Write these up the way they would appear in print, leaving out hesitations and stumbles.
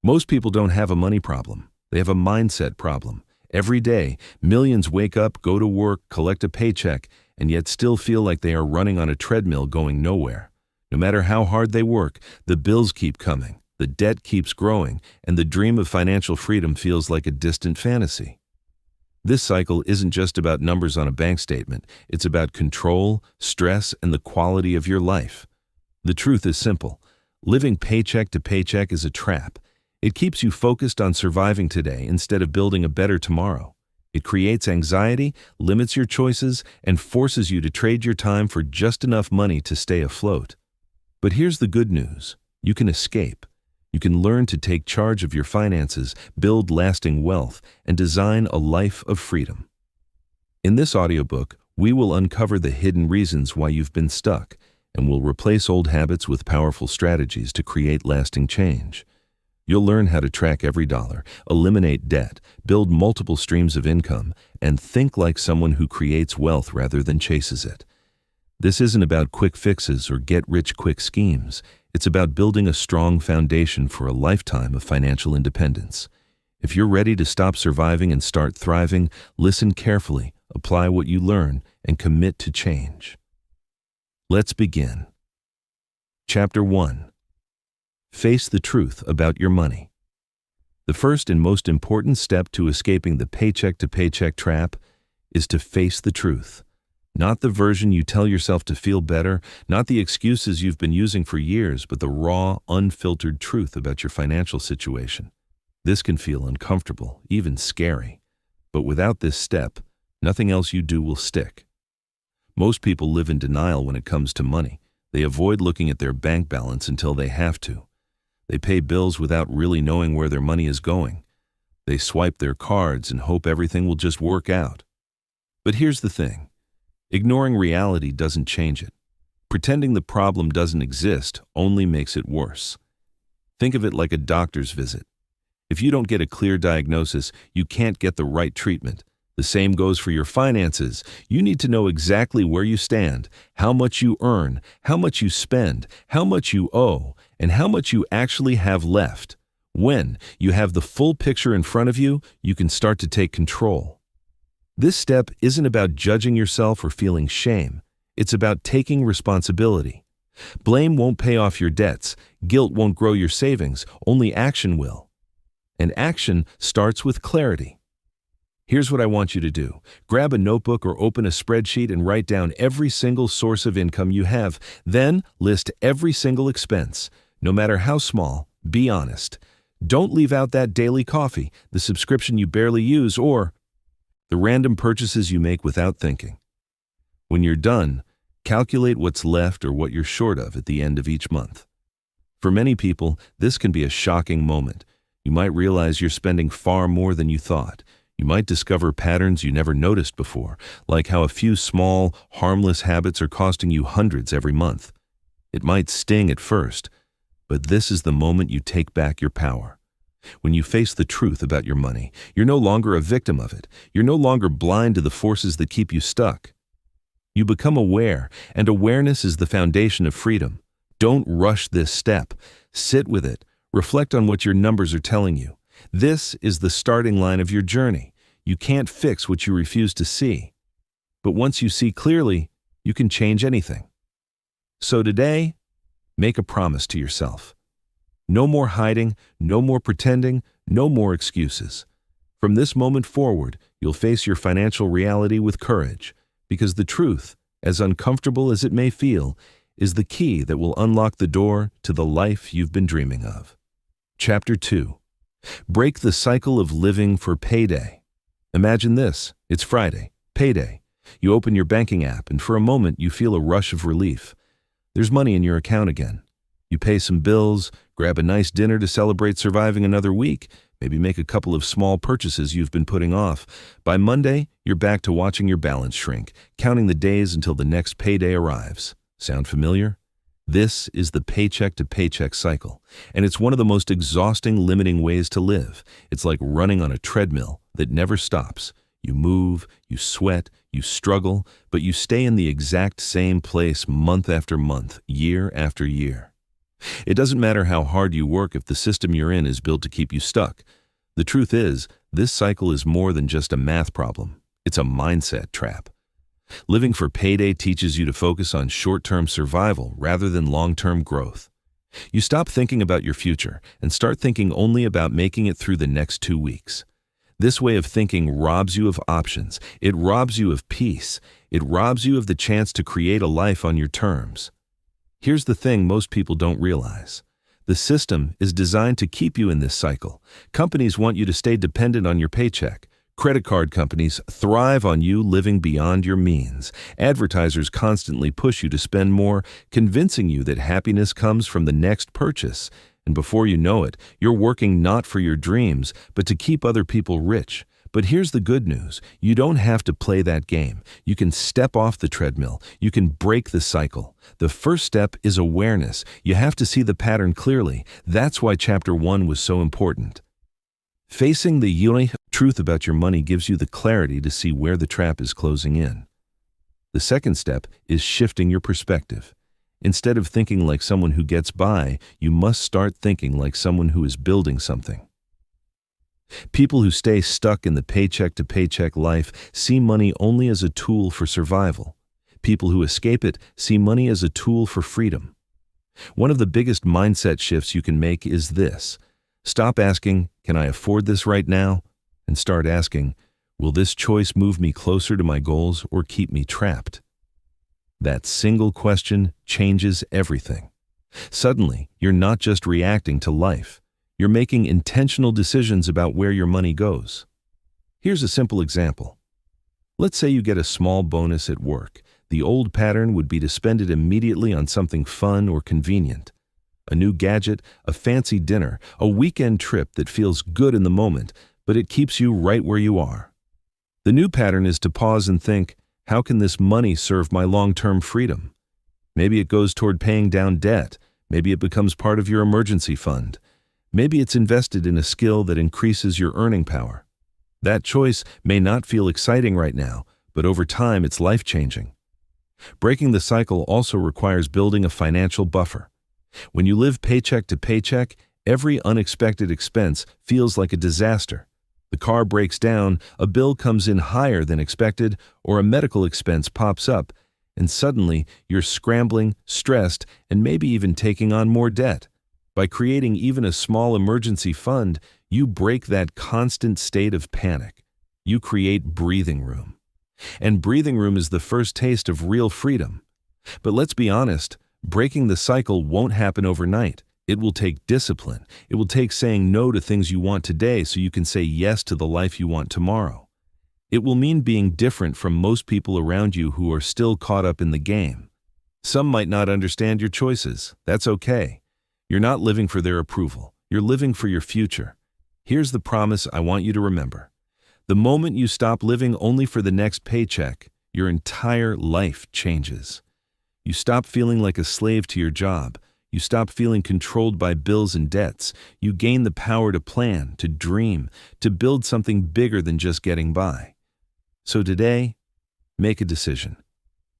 Most people don't have a money problem. They have a mindset problem. Every day, millions wake up, go to work, collect a paycheck, and yet still feel like they are running on a treadmill going nowhere. No matter how hard they work, the bills keep coming, the debt keeps growing, and the dream of financial freedom feels like a distant fantasy. This cycle isn't just about numbers on a bank statement. It's about control, stress, and the quality of your life. The truth is simple. Living paycheck to paycheck is a trap. It keeps you focused on surviving today instead of building a better tomorrow. It creates anxiety, limits your choices, and forces you to trade your time for just enough money to stay afloat. But here's the good news. You can escape. You can learn to take charge of your finances, build lasting wealth, and design a life of freedom. In this audiobook, we will uncover the hidden reasons why you've been stuck, and we'll replace old habits with powerful strategies to create lasting change. You'll learn how to track every dollar, eliminate debt, build multiple streams of income, and think like someone who creates wealth rather than chases it. This isn't about quick fixes or get-rich-quick schemes. It's about building a strong foundation for a lifetime of financial independence. If you're ready to stop surviving and start thriving, listen carefully, apply what you learn, and commit to change. Let's begin. Chapter 1. Face the truth about your money. The first and most important step to escaping the paycheck-to-paycheck trap is to face the truth. Not the version you tell yourself to feel better, not the excuses you've been using for years, but the raw, unfiltered truth about your financial situation. This can feel uncomfortable, even scary. But without this step, nothing else you do will stick. Most people live in denial when it comes to money. They avoid looking at their bank balance until they have to. They pay bills without really knowing where their money is going. They swipe their cards and hope everything will just work out. But here's the thing. Ignoring reality doesn't change it. Pretending the problem doesn't exist only makes it worse. Think of it like a doctor's visit. If you don't get a clear diagnosis, you can't get the right treatment. The same goes for your finances. You need to know exactly where you stand, how much you earn, how much you spend, how much you owe, and how much you actually have left. When you have the full picture in front of you, you can start to take control. This step isn't about judging yourself or feeling shame. It's about taking responsibility. Blame won't pay off your debts. Guilt won't grow your savings. Only action will. And action starts with clarity. Here's what I want you to do. Grab a notebook or open a spreadsheet and write down every single source of income you have. Then list every single expense. No matter how small, be honest. Don't leave out that daily coffee, the subscription you barely use, or the random purchases you make without thinking. When you're done, calculate what's left or what you're short of at the end of each month. For many people, this can be a shocking moment. You might realize you're spending far more than you thought. You might discover patterns you never noticed before, like how a few small, harmless habits are costing you hundreds every month. It might sting at first, but this is the moment you take back your power. When you face the truth about your money, you're no longer a victim of it. You're no longer blind to the forces that keep you stuck. You become aware, and awareness is the foundation of freedom. Don't rush this step. Sit with it. Reflect on what your numbers are telling you. This is the starting line of your journey. You can't fix what you refuse to see. But once you see clearly, you can change anything. So today, make a promise to yourself. No more hiding, no more pretending, no more excuses. From this moment forward, you'll face your financial reality with courage, because the truth, as uncomfortable as it may feel, is the key that will unlock the door to the life you've been dreaming of. Chapter 2. Break the cycle of living for payday. Imagine this. It's Friday, payday. You open your banking app, and for a moment you feel a rush of relief. There's money in your account again. You pay some bills, grab a nice dinner to celebrate surviving another week, maybe make a couple of small purchases you've been putting off. By Monday, you're back to watching your balance shrink, counting the days until the next payday arrives. Sound familiar? This is the paycheck-to-paycheck cycle, and it's one of the most exhausting, limiting ways to live. It's like running on a treadmill that never stops. You move, you sweat, you struggle, but you stay in the exact same place month after month, year after year. It doesn't matter how hard you work if the system you're in is built to keep you stuck. The truth is, this cycle is more than just a math problem. It's a mindset trap. Living for payday teaches you to focus on short-term survival rather than long-term growth. You stop thinking about your future and start thinking only about making it through the next 2 weeks. This way of thinking robs you of options. It robs you of peace. It robs you of the chance to create a life on your terms. Here's the thing most people don't realize. The system is designed to keep you in this cycle. Companies want you to stay dependent on your paycheck. Credit card companies thrive on you living beyond your means. Advertisers constantly push you to spend more, convincing you that happiness comes from the next purchase. And before you know it, you're working not for your dreams, but to keep other people rich. But here's the good news. You don't have to play that game. You can step off the treadmill. You can break the cycle. The first step is awareness. You have to see the pattern clearly. That's why Chapter 1 was so important. Facing the truth about your money gives you the clarity to see where the trap is closing in. The second step is shifting your perspective. Instead of thinking like someone who gets by, you must start thinking like someone who is building something. People who stay stuck in the paycheck-to-paycheck life see money only as a tool for survival. People who escape it see money as a tool for freedom. One of the biggest mindset shifts you can make is this. Stop asking, "Can I afford this right now?" and start asking, "Will this choice move me closer to my goals or keep me trapped?" That single question changes everything. Suddenly, you're not just reacting to life. You're making intentional decisions about where your money goes. Here's a simple example. Let's say you get a small bonus at work. The old pattern would be to spend it immediately on something fun or convenient. A new gadget, a fancy dinner, a weekend trip that feels good in the moment, but it keeps you right where you are. The new pattern is to pause and think, how can this money serve my long-term freedom? Maybe it goes toward paying down debt. Maybe it becomes part of your emergency fund. Maybe it's invested in a skill that increases your earning power. That choice may not feel exciting right now, but over time it's life-changing. Breaking the cycle also requires building a financial buffer. When you live paycheck to paycheck, every unexpected expense feels like a disaster. The car breaks down, a bill comes in higher than expected, or a medical expense pops up, and suddenly you're scrambling, stressed, and maybe even taking on more debt. By creating even a small emergency fund, you break that constant state of panic. You create breathing room. And breathing room is the first taste of real freedom. But let's be honest, breaking the cycle won't happen overnight. It will take discipline. It will take saying no to things you want today so you can say yes to the life you want tomorrow. It will mean being different from most people around you who are still caught up in the game. Some might not understand your choices. That's okay. You're not living for their approval. You're living for your future. Here's the promise I want you to remember. The moment you stop living only for the next paycheck, your entire life changes. You stop feeling like a slave to your job. You stop feeling controlled by bills and debts. You gain the power to plan, to dream, to build something bigger than just getting by. So today, make a decision.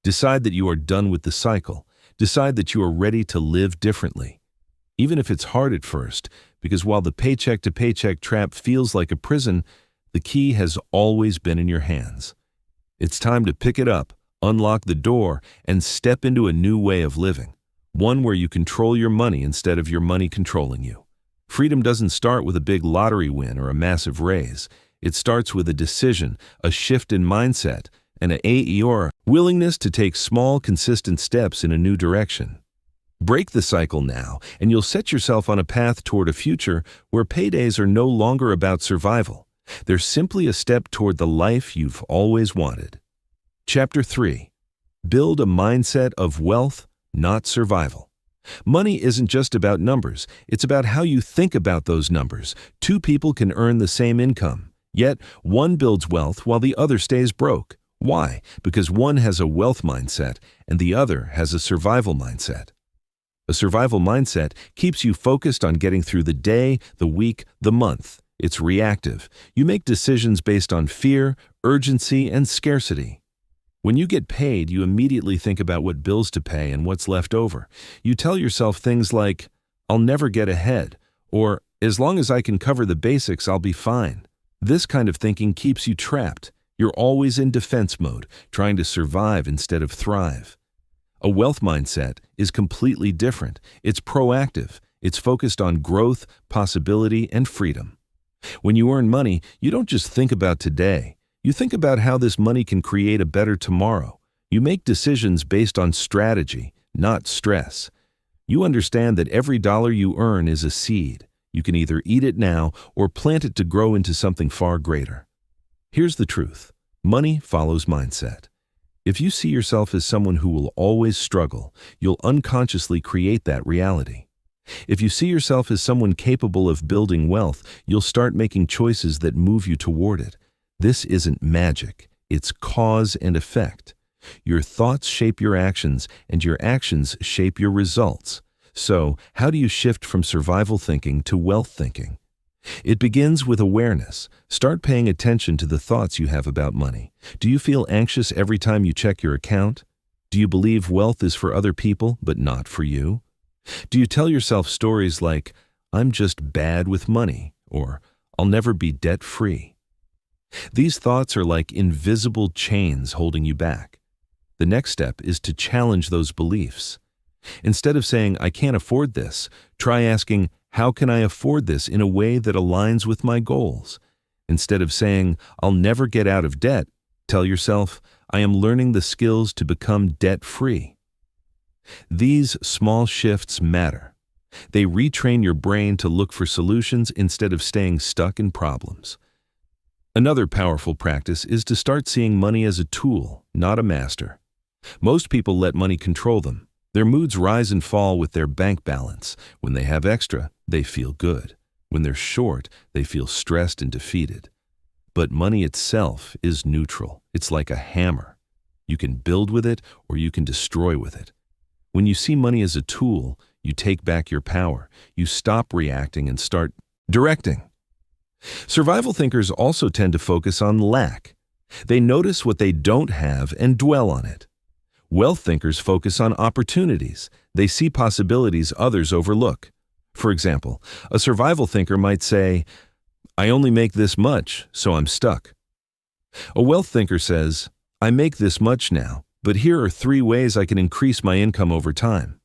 Decide that you are done with the cycle. Decide that you are ready to live differently. Even if it's hard at first, because while the paycheck-to-paycheck trap feels like a prison, the key has always been in your hands. It's time to pick it up, unlock the door, and step into a new way of living. One where you control your money instead of your money controlling you. Freedom doesn't start with a big lottery win or a massive raise. It starts with a decision, a shift in mindset, and a willingness to take small, consistent steps in a new direction. Break the cycle now, and you'll set yourself on a path toward a future where paydays are no longer about survival. They're simply a step toward the life you've always wanted. Chapter 3. Build a mindset of wealth, not survival. Money isn't just about numbers. It's about how you think about those numbers. Two people can earn the same income, yet one builds wealth while the other stays broke. Why? Because one has a wealth mindset and the other has a survival mindset. A survival mindset keeps you focused on getting through the day, the week, the month. It's reactive. You make decisions based on fear, urgency, and scarcity. When you get paid, you immediately think about what bills to pay and what's left over. You tell yourself things like, "I'll never get ahead," or "As long as I can cover the basics, I'll be fine." This kind of thinking keeps you trapped. You're always in defense mode, trying to survive instead of thrive. A wealth mindset is completely different. It's proactive. It's focused on growth, possibility, and freedom. When you earn money, you don't just think about today. You think about how this money can create a better tomorrow. You make decisions based on strategy, not stress. You understand that every dollar you earn is a seed. You can either eat it now or plant it to grow into something far greater. Here's the truth. Money follows mindset. If you see yourself as someone who will always struggle, you'll unconsciously create that reality. If you see yourself as someone capable of building wealth, you'll start making choices that move you toward it. This isn't magic. It's cause and effect. Your thoughts shape your actions, and your actions shape your results. So, how do you shift from survival thinking to wealth thinking? It begins with awareness. Start paying attention to the thoughts you have about money. Do you feel anxious every time you check your account? Do you believe wealth is for other people, but not for you? Do you tell yourself stories like, "I'm just bad with money," or "I'll never be debt-free"? These thoughts are like invisible chains holding you back. The next step is to challenge those beliefs. Instead of saying, "I can't afford this," try asking, "How can I afford this in a way that aligns with my goals?" Instead of saying, "I'll never get out of debt," tell yourself, "I am learning the skills to become debt-free." These small shifts matter. They retrain your brain to look for solutions instead of staying stuck in problems. Another powerful practice is to start seeing money as a tool, not a master. Most people let money control them. Their moods rise and fall with their bank balance. When they have extra, they feel good. When they're short, they feel stressed and defeated. But money itself is neutral. It's like a hammer. You can build with it or you can destroy with it. When you see money as a tool, you take back your power. You stop reacting and start directing. Survival thinkers also tend to focus on lack. They notice what they don't have and dwell on it. Wealth thinkers focus on opportunities. They see possibilities others overlook. For example, a survival thinker might say, "I only make this much, so I'm stuck." A wealth thinker says, "I make this much now, but here are 3 ways I can increase my income over time."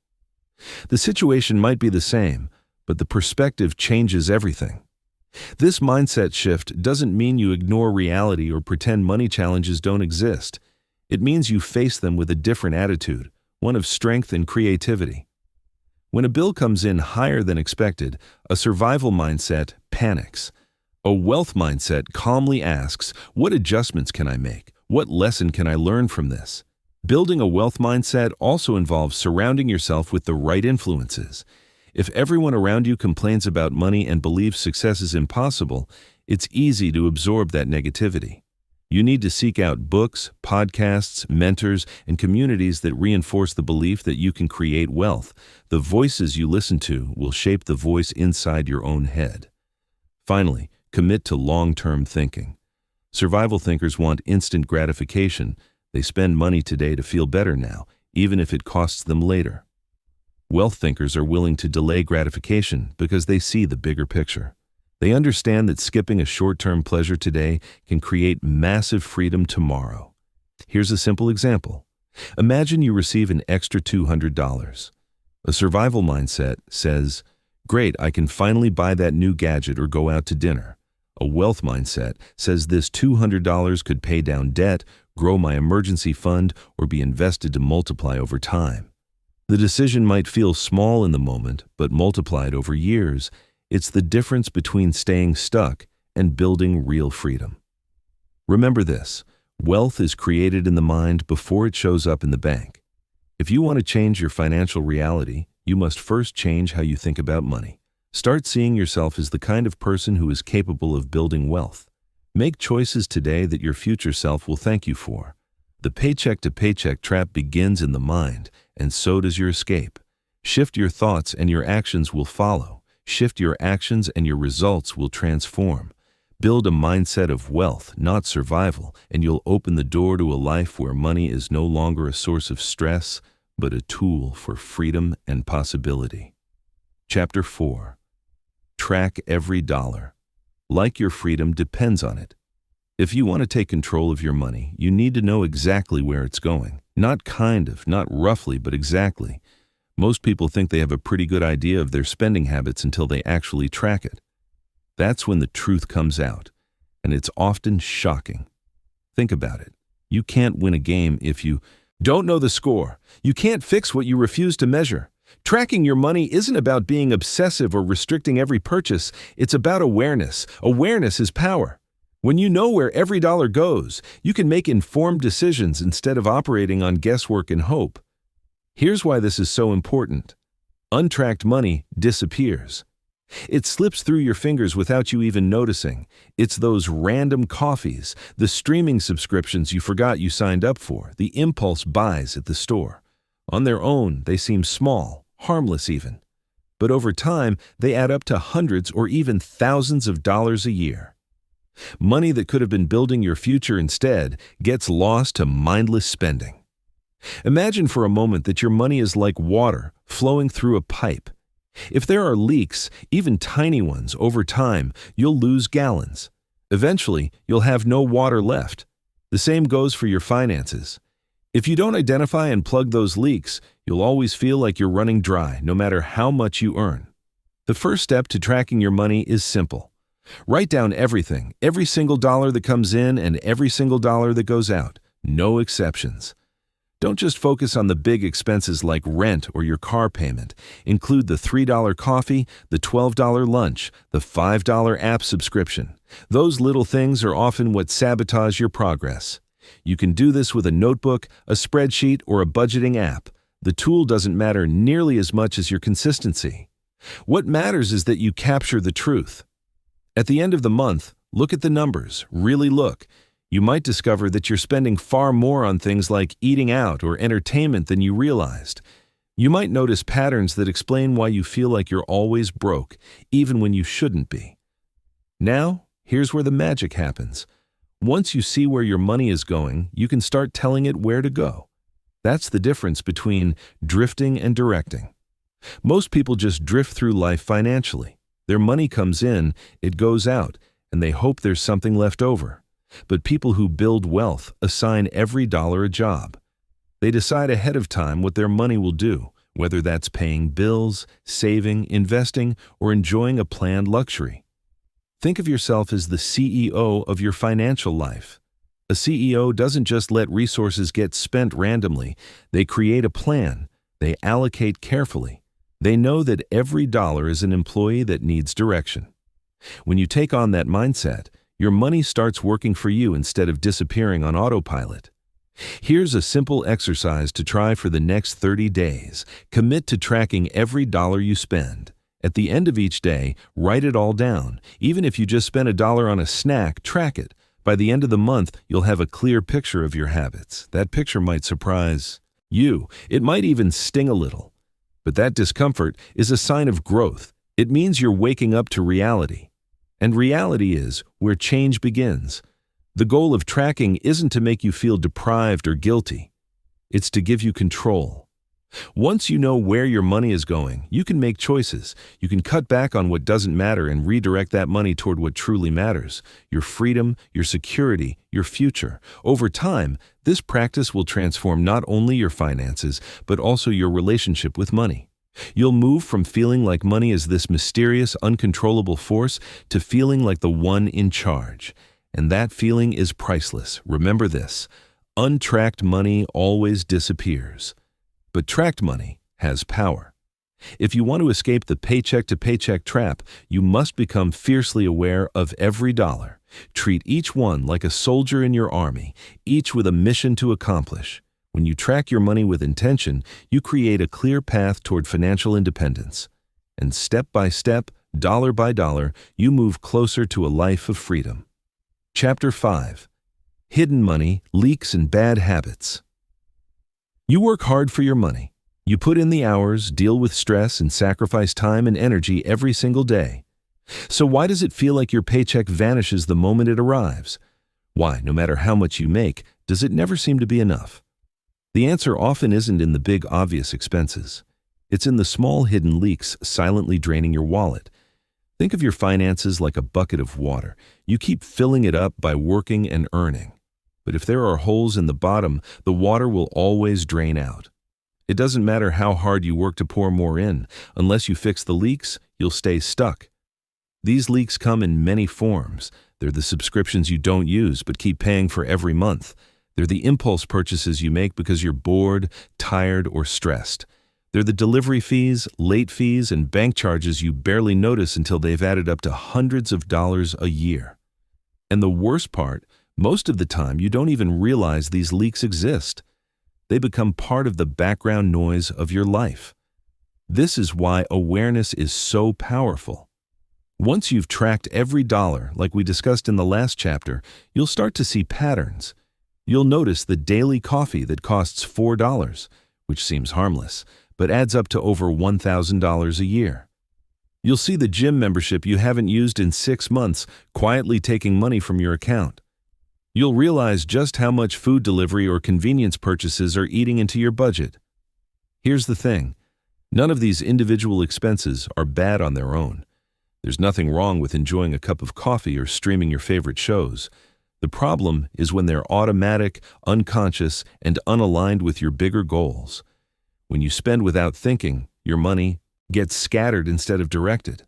The situation might be the same, but the perspective changes everything. This mindset shift doesn't mean you ignore reality or pretend money challenges don't exist. It means you face them with a different attitude, one of strength and creativity. When a bill comes in higher than expected, a survival mindset panics. A wealth mindset calmly asks, "What adjustments can I make? What lesson can I learn from this?" Building a wealth mindset also involves surrounding yourself with the right influences. If everyone around you complains about money and believes success is impossible, it's easy to absorb that negativity. You need to seek out books, podcasts, mentors, and communities that reinforce the belief that you can create wealth. The voices you listen to will shape the voice inside your own head. Finally, commit to long-term thinking. Survival thinkers want instant gratification. They spend money today to feel better now, even if it costs them later. Wealth thinkers are willing to delay gratification because they see the bigger picture. They understand that skipping a short-term pleasure today can create massive freedom tomorrow. Here's a simple example. Imagine you receive an extra $200. A survival mindset says, "Great, I can finally buy that new gadget or go out to dinner." A wealth mindset says this $200 could pay down debt, grow my emergency fund, or be invested to multiply over time. The decision might feel small in the moment, but multiplied over years, it's the difference between staying stuck and building real freedom. Remember this, wealth is created in the mind before it shows up in the bank. If you want to change your financial reality, you must first change how you think about money. Start seeing yourself as the kind of person who is capable of building wealth. Make choices today that your future self will thank you for. The paycheck-to-paycheck trap begins in the mind, and so does your escape. Shift your thoughts and your actions will follow. Shift your actions and your results will transform. Build a mindset of wealth, not survival, and you'll open the door to a life where money is no longer a source of stress, but a tool for freedom and possibility. Chapter 4. Track every dollar. Like your freedom depends on it. If you want to take control of your money, you need to know exactly where it's going. Not kind of, not roughly, but exactly. Most people think they have a pretty good idea of their spending habits until they actually track it. That's when the truth comes out, and it's often shocking. Think about it. You can't win a game if you don't know the score. You can't fix what you refuse to measure. Tracking your money isn't about being obsessive or restricting every purchase. It's about awareness. Awareness is power. When you know where every dollar goes, you can make informed decisions instead of operating on guesswork and hope. Here's why this is so important. Untracked money disappears. It slips through your fingers without you even noticing. It's those random coffees, the streaming subscriptions you forgot you signed up for, the impulse buys at the store. On their own, they seem small, harmless even. But over time, they add up to hundreds or even thousands of dollars a year. Money that could have been building your future instead gets lost to mindless spending. Imagine for a moment that your money is like water flowing through a pipe. If there are leaks, even tiny ones, over time, you'll lose gallons. Eventually, you'll have no water left. The same goes for your finances. If you don't identify and plug those leaks, you'll always feel like you're running dry, no matter how much you earn. The first step to tracking your money is simple. Write down everything, every single dollar that comes in and every single dollar that goes out. No exceptions. Don't just focus on the big expenses like rent or your car payment. Include the $3 coffee, the $12 lunch, the $5 app subscription. Those little things are often what sabotage your progress. You can do this with a notebook, a spreadsheet, or a budgeting app. The tool doesn't matter nearly as much as your consistency. What matters is that you capture the truth. At the end of the month, look at the numbers, really look. You might discover that you're spending far more on things like eating out or entertainment than you realized. You might notice patterns that explain why you feel like you're always broke, even when you shouldn't be. Now, here's where the magic happens. Once you see where your money is going, you can start telling it where to go. That's the difference between drifting and directing. Most people just drift through life financially. Their money comes in, it goes out, and they hope there's something left over. But people who build wealth assign every dollar a job. They decide ahead of time what their money will do, whether that's paying bills, saving, investing, or enjoying a planned luxury. Think of yourself as the CEO of your financial life. A CEO doesn't just let resources get spent randomly. They create a plan. They allocate carefully. They know that every dollar is an employee that needs direction. When you take on that mindset, your money starts working for you instead of disappearing on autopilot. Here's a simple exercise to try for the next 30 days. Commit to tracking every dollar you spend. At the end of each day, write it all down. Even if you just spent $1 on a snack, track it. By the end of the month, you'll have a clear picture of your habits. That picture might surprise you. It might even sting a little. But that discomfort is a sign of growth. It means you're waking up to reality. And reality is where change begins. The goal of tracking isn't to make you feel deprived or guilty. It's to give you control. Once you know where your money is going, you can make choices. You can cut back on what doesn't matter and redirect that money toward what truly matters: your freedom, your security, your future. Over time, this practice will transform not only your finances, but also your relationship with money. You'll move from feeling like money is this mysterious, uncontrollable force to feeling like the one in charge. And that feeling is priceless. Remember this: untracked money always disappears. But tracked money has power. If you want to escape the paycheck-to-paycheck trap, you must become fiercely aware of every dollar. Treat each one like a soldier in your army, each with a mission to accomplish. When you track your money with intention, you create a clear path toward financial independence. And step by step, dollar by dollar, you move closer to a life of freedom. Chapter 5. Hidden Money, Leaks, and Bad Habits. You work hard for your money. You put in the hours, deal with stress, and sacrifice time and energy every single day. So why does it feel like your paycheck vanishes the moment it arrives? Why, no matter how much you make, does it never seem to be enough? The answer often isn't in the big obvious expenses. It's in the small hidden leaks silently draining your wallet. Think of your finances like a bucket of water. You keep filling it up by working and earning. But if there are holes in the bottom, the water will always drain out. It doesn't matter how hard you work to pour more in. Unless you fix the leaks, you'll stay stuck. These leaks come in many forms. They're the subscriptions you don't use but keep paying for every month. They're the impulse purchases you make because you're bored, tired, or stressed. They're the delivery fees, late fees, and bank charges you barely notice until they've added up to hundreds of dollars a year. And the worst part, most of the time you don't even realize these leaks exist. They become part of the background noise of your life. This is why awareness is so powerful. Once you've tracked every dollar, like we discussed in the last chapter, you'll start to see patterns. You'll notice the daily coffee that costs $4, which seems harmless, but adds up to over $1,000 a year. You'll see the gym membership you haven't used in 6 months quietly taking money from your account. You'll realize just how much food delivery or convenience purchases are eating into your budget. Here's the thing. None of these individual expenses are bad on their own. There's nothing wrong with enjoying a cup of coffee or streaming your favorite shows. The problem is when they're automatic, unconscious, and unaligned with your bigger goals. When you spend without thinking, your money gets scattered instead of directed.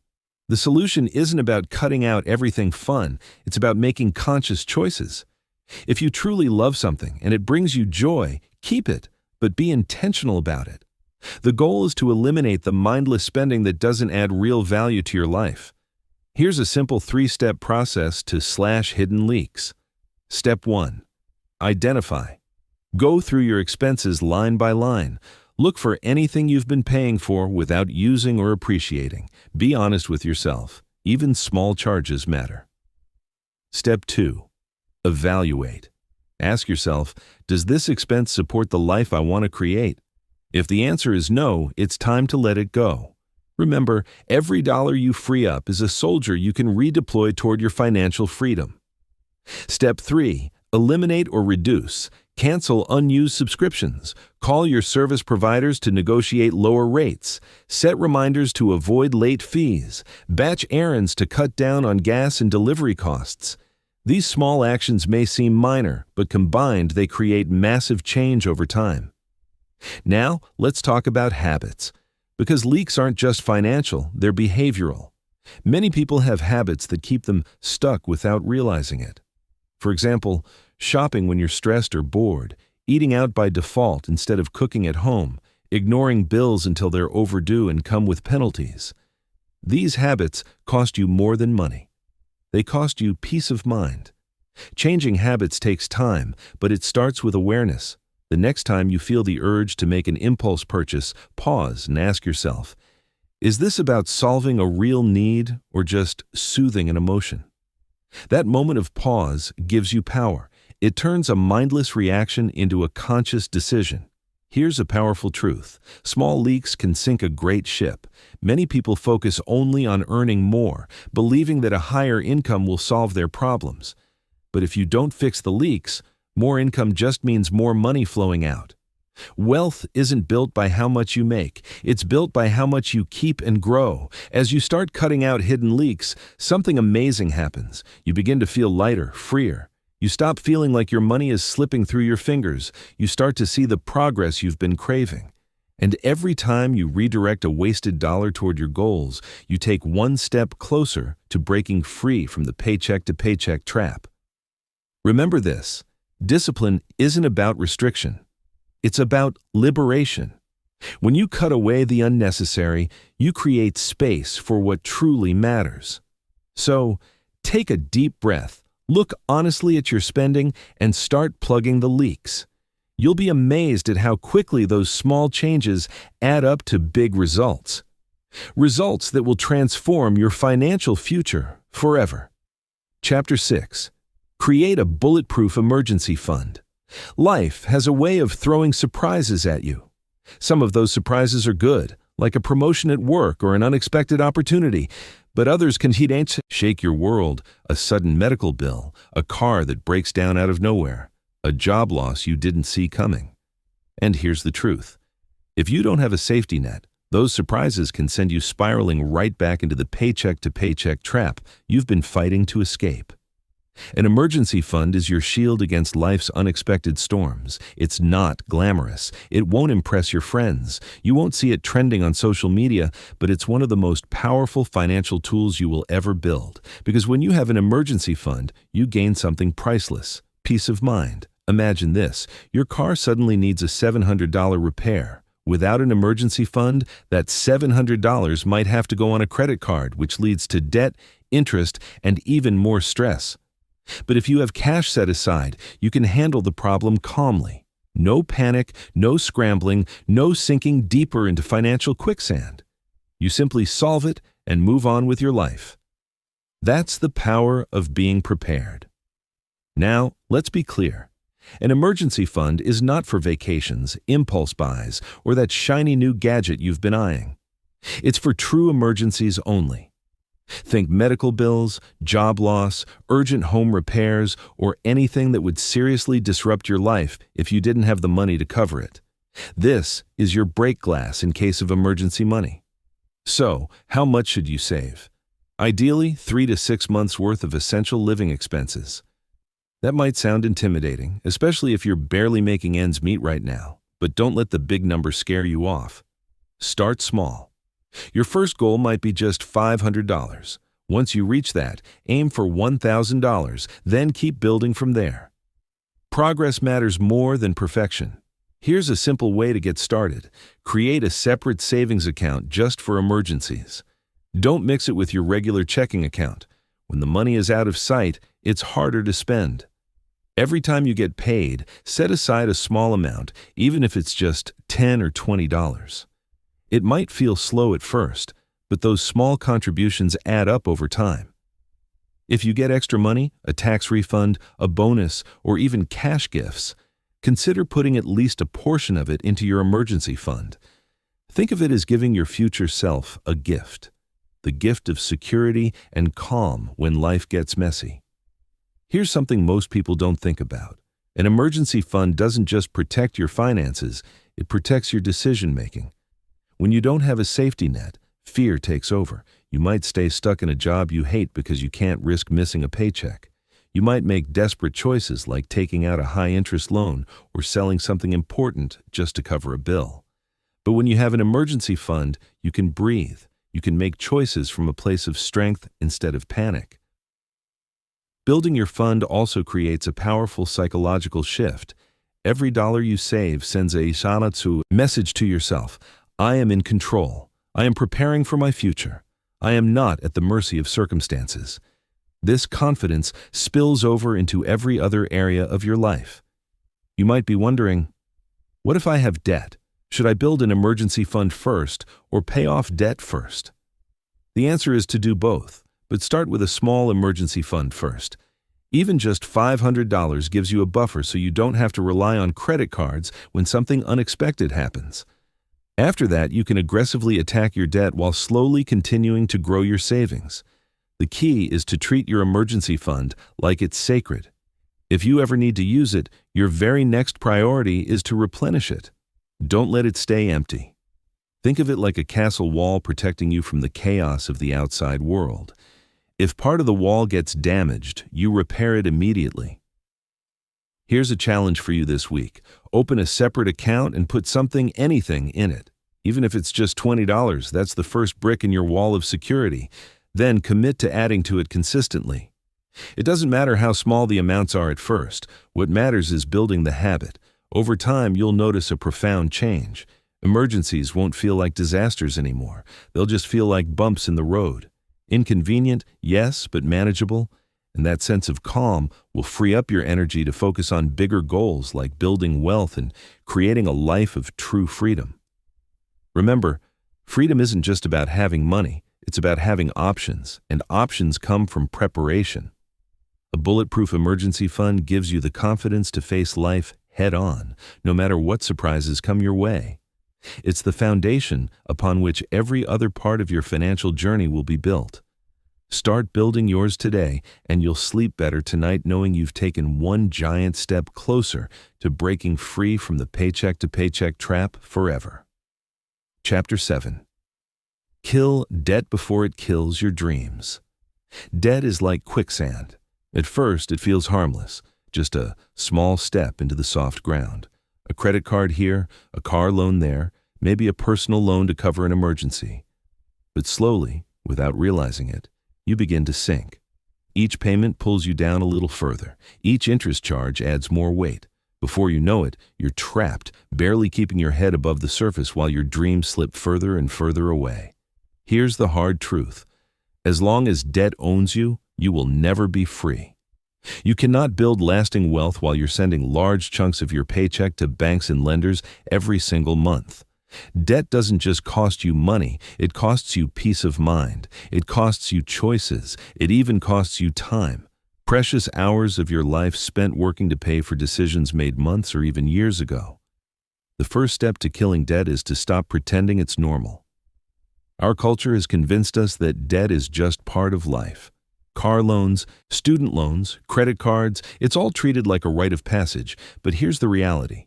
The solution isn't about cutting out everything fun. It's about making conscious choices. If you truly love something and it brings you joy, keep it, but be intentional about it. The goal is to eliminate the mindless spending that doesn't add real value to your life. Here's a simple 3-step process to slash hidden leaks. Step 1. Identify. Go through your expenses line by line. Look for anything you've been paying for without using or appreciating. Be honest with yourself. Even small charges matter. Step 2. Evaluate. Ask yourself, does this expense support the life I want to create? If the answer is no, it's time to let it go. Remember, every dollar you free up is a soldier you can redeploy toward your financial freedom. Step 3. Eliminate or reduce. Cancel unused subscriptions. Call your service providers to negotiate lower rates. Set reminders to avoid late fees. Batch errands to cut down on gas and delivery costs. These small actions may seem minor, but combined they create massive change over time. Now, let's talk about habits. Because leaks aren't just financial, they're behavioral. Many people have habits that keep them stuck without realizing it. For example, shopping when you're stressed or bored, eating out by default instead of cooking at home, ignoring bills until they're overdue and come with penalties. These habits cost you more than money. They cost you peace of mind. Changing habits takes time, but it starts with awareness. The next time you feel the urge to make an impulse purchase, pause and ask yourself, is this about solving a real need or just soothing an emotion? That moment of pause gives you power. It turns a mindless reaction into a conscious decision. Here's a powerful truth. Small leaks can sink a great ship. Many people focus only on earning more, believing that a higher income will solve their problems. But if you don't fix the leaks, more income just means more money flowing out. Wealth isn't built by how much you make. It's built by how much you keep and grow. As you start cutting out hidden leaks, something amazing happens. You begin to feel lighter, freer. You stop feeling like your money is slipping through your fingers. You start to see the progress you've been craving. And every time you redirect a wasted dollar toward your goals, you take one step closer to breaking free from the paycheck-to-paycheck trap. Remember this. Discipline isn't about restriction. It's about liberation. When you cut away the unnecessary, you create space for what truly matters. So, take a deep breath, look honestly at your spending, and start plugging the leaks. You'll be amazed at how quickly those small changes add up to big results. Results that will transform your financial future forever. Chapter 6. Create a bulletproof emergency fund. Life has a way of throwing surprises at you. Some of those surprises are good, like a promotion at work or an unexpected opportunity. But others can shake your world, a sudden medical bill, a car that breaks down out of nowhere, a job loss you didn't see coming. And here's the truth. If you don't have a safety net, those surprises can send you spiraling right back into the paycheck-to-paycheck trap you've been fighting to escape. An emergency fund is your shield against life's unexpected storms. It's not glamorous. It won't impress your friends. You won't see it trending on social media, but it's one of the most powerful financial tools you will ever build. Because when you have an emergency fund, you gain something priceless: peace of mind. Imagine this: your car suddenly needs a $700 repair. Without an emergency fund, that $700 might have to go on a credit card, which leads to debt, interest, and even more stress. But if you have cash set aside, you can handle the problem calmly. No panic, no scrambling, no sinking deeper into financial quicksand. You simply solve it and move on with your life. That's the power of being prepared. Now, let's be clear. An emergency fund is not for vacations, impulse buys, or that shiny new gadget you've been eyeing. It's for true emergencies only. Think medical bills, job loss, urgent home repairs, or anything that would seriously disrupt your life if you didn't have the money to cover it. This is your break glass in case of emergency money. So, how much should you save? Ideally, 3 to 6 months' worth of essential living expenses. That might sound intimidating, especially if you're barely making ends meet right now, but don't let the big number scare you off. Start small. Your first goal might be just $500. Once you reach that, aim for $1,000, then keep building from there. Progress matters more than perfection. Here's a simple way to get started. Create a separate savings account just for emergencies. Don't mix it with your regular checking account. When the money is out of sight, it's harder to spend. Every time you get paid, set aside a small amount, even if it's just $10 or $20. It might feel slow at first, but those small contributions add up over time. If you get extra money, a tax refund, a bonus, or even cash gifts, consider putting at least a portion of it into your emergency fund. Think of it as giving your future self a gift. The gift of security and calm when life gets messy. Here's something most people don't think about. An emergency fund doesn't just protect your finances, it protects your decision-making. When you don't have a safety net, fear takes over. You might stay stuck in a job you hate because you can't risk missing a paycheck. You might make desperate choices like taking out a high-interest loan or selling something important just to cover a bill. But when you have an emergency fund, you can breathe. You can make choices from a place of strength instead of panic. Building your fund also creates a powerful psychological shift. Every dollar you save sends a sanatsu message to yourself. I am in control. I am preparing for my future. I am not at the mercy of circumstances. This confidence spills over into every other area of your life. You might be wondering, what if I have debt? Should I build an emergency fund first or pay off debt first? The answer is to do both. But start with a small emergency fund first. Even just $500 gives you a buffer so you don't have to rely on credit cards when something unexpected happens. After that, you can aggressively attack your debt while slowly continuing to grow your savings. The key is to treat your emergency fund like it's sacred. If you ever need to use it, your very next priority is to replenish it. Don't let it stay empty. Think of it like a castle wall protecting you from the chaos of the outside world. If part of the wall gets damaged, you repair it immediately. Here's a challenge for you this week. Open a separate account and put anything in it. Even if it's just $20, that's the first brick in your wall of security. Then commit to adding to it consistently. It doesn't matter how small the amounts are at first. What matters is building the habit. Over time, you'll notice a profound change. Emergencies won't feel like disasters anymore. They'll just feel like bumps in the road. Inconvenient, yes, but manageable. And that sense of calm will free up your energy to focus on bigger goals like building wealth and creating a life of true freedom. Remember, freedom isn't just about having money. It's about having options, and options come from preparation. A bulletproof emergency fund gives you the confidence to face life head-on, no matter what surprises come your way. It's the foundation upon which every other part of your financial journey will be built. Start building yours today, and you'll sleep better tonight knowing you've taken one giant step closer to breaking free from the paycheck-to-paycheck trap forever. Chapter 7. Kill debt before it kills your dreams. Debt is like quicksand. At first, it feels harmless, just a small step into the soft ground. A credit card here, a car loan there, maybe a personal loan to cover an emergency. But slowly, without realizing it, you begin to sink. Each payment pulls you down a little further. Each interest charge adds more weight. Before you know it, you're trapped, barely keeping your head above the surface while your dreams slip further and further away. Here's the hard truth. As long as debt owns you, you will never be free. You cannot build lasting wealth while you're sending large chunks of your paycheck to banks and lenders every single month. Debt doesn't just cost you money, it costs you peace of mind. It costs you choices. It even costs you time. Precious hours of your life spent working to pay for decisions made months or even years ago. The first step to killing debt is to stop pretending it's normal. Our culture has convinced us that debt is just part of life. Car loans, student loans, credit cards, it's all treated like a rite of passage. But here's the reality.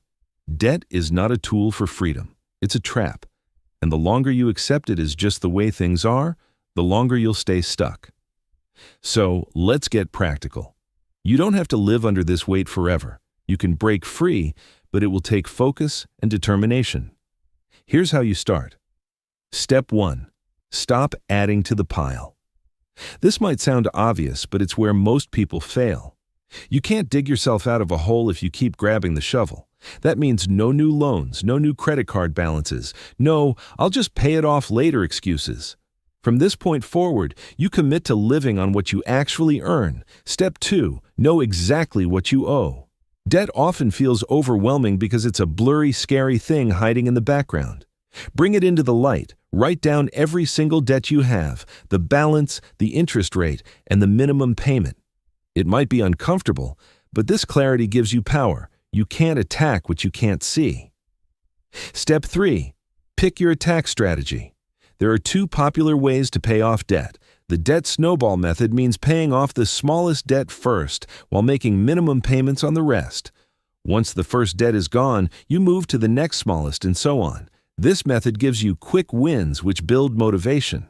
Debt is not a tool for freedom. It's a trap. And the longer you accept it as just the way things are, the longer you'll stay stuck. So let's get practical. You don't have to live under this weight forever. You can break free, but it will take focus and determination. Here's how you start. Step 1. Stop adding to the pile. This might sound obvious, but it's where most people fail. You can't dig yourself out of a hole if you keep grabbing the shovel. That means no new loans, no new credit card balances, no "I'll just pay it off later" excuses. From this point forward, you commit to living on what you actually earn. Step 2. Know exactly what you owe. Debt often feels overwhelming because it's a blurry, scary thing hiding in the background. Bring it into the light. Write down every single debt you have, the balance, the interest rate, and the minimum payment. It might be uncomfortable, but this clarity gives you power. You can't attack what you can't see. Step 3. Pick your attack strategy. There are two popular ways to pay off debt. The debt snowball method means paying off the smallest debt first while making minimum payments on the rest. Once the first debt is gone, you move to the next smallest and so on. This method gives you quick wins which build motivation.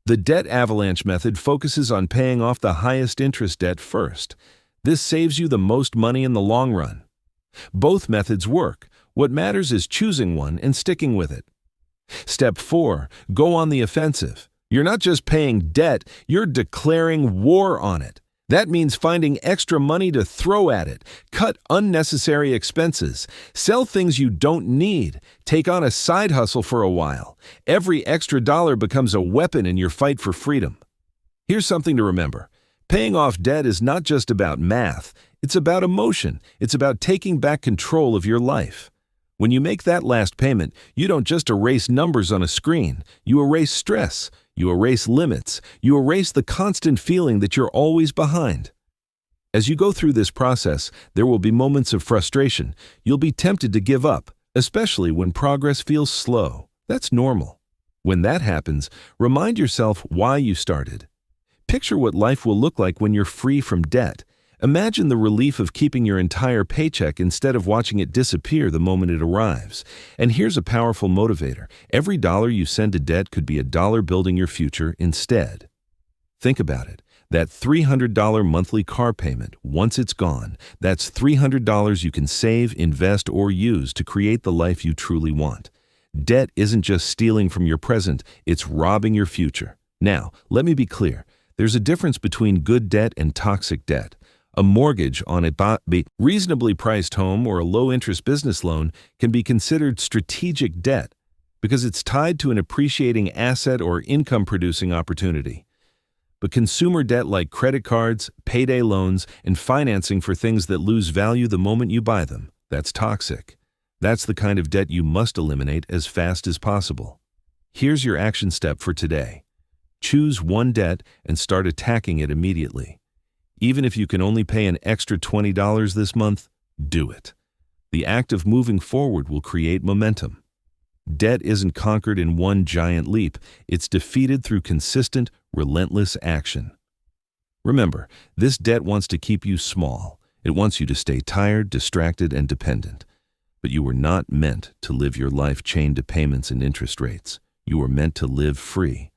The debt avalanche method focuses on paying off the highest interest debt first. This saves you the most money in the long run. Both methods work. What matters is choosing one and sticking with it. Step 4. Go on the offensive. You're not just paying debt, you're declaring war on it. That means finding extra money to throw at it, cut unnecessary expenses, sell things you don't need, take on a side hustle for a while. Every extra dollar becomes a weapon in your fight for freedom. Here's something to remember. Paying off debt is not just about math, it's about emotion. It's about taking back control of your life. When you make that last payment, you don't just erase numbers on a screen. You erase stress. You erase limits. You erase the constant feeling that you're always behind. As you go through this process, there will be moments of frustration. You'll be tempted to give up, especially when progress feels slow. That's normal. When that happens, remind yourself why you started. Picture what life will look like when you're free from debt. Imagine the relief of keeping your entire paycheck instead of watching it disappear the moment it arrives. And here's a powerful motivator. Every dollar you send to debt could be a dollar building your future instead. Think about it. That $300 monthly car payment, once it's gone, that's $300 you can save, invest, or use to create the life you truly want. Debt isn't just stealing from your present, it's robbing your future. Now, let me be clear. There's a difference between good debt and toxic debt. A mortgage on a reasonably priced home or a low-interest business loan can be considered strategic debt because it's tied to an appreciating asset or income-producing opportunity. But consumer debt like credit cards, payday loans, and financing for things that lose value the moment you buy them, that's toxic. That's the kind of debt you must eliminate as fast as possible. Here's your action step for today. Choose one debt and start attacking it immediately. Even if you can only pay an extra $20 this month, do it. The act of moving forward will create momentum. Debt isn't conquered in one giant leap. It's defeated through consistent, relentless action. Remember, this debt wants to keep you small. It wants you to stay tired, distracted, and dependent. But you were not meant to live your life chained to payments and interest rates. You were meant to live free.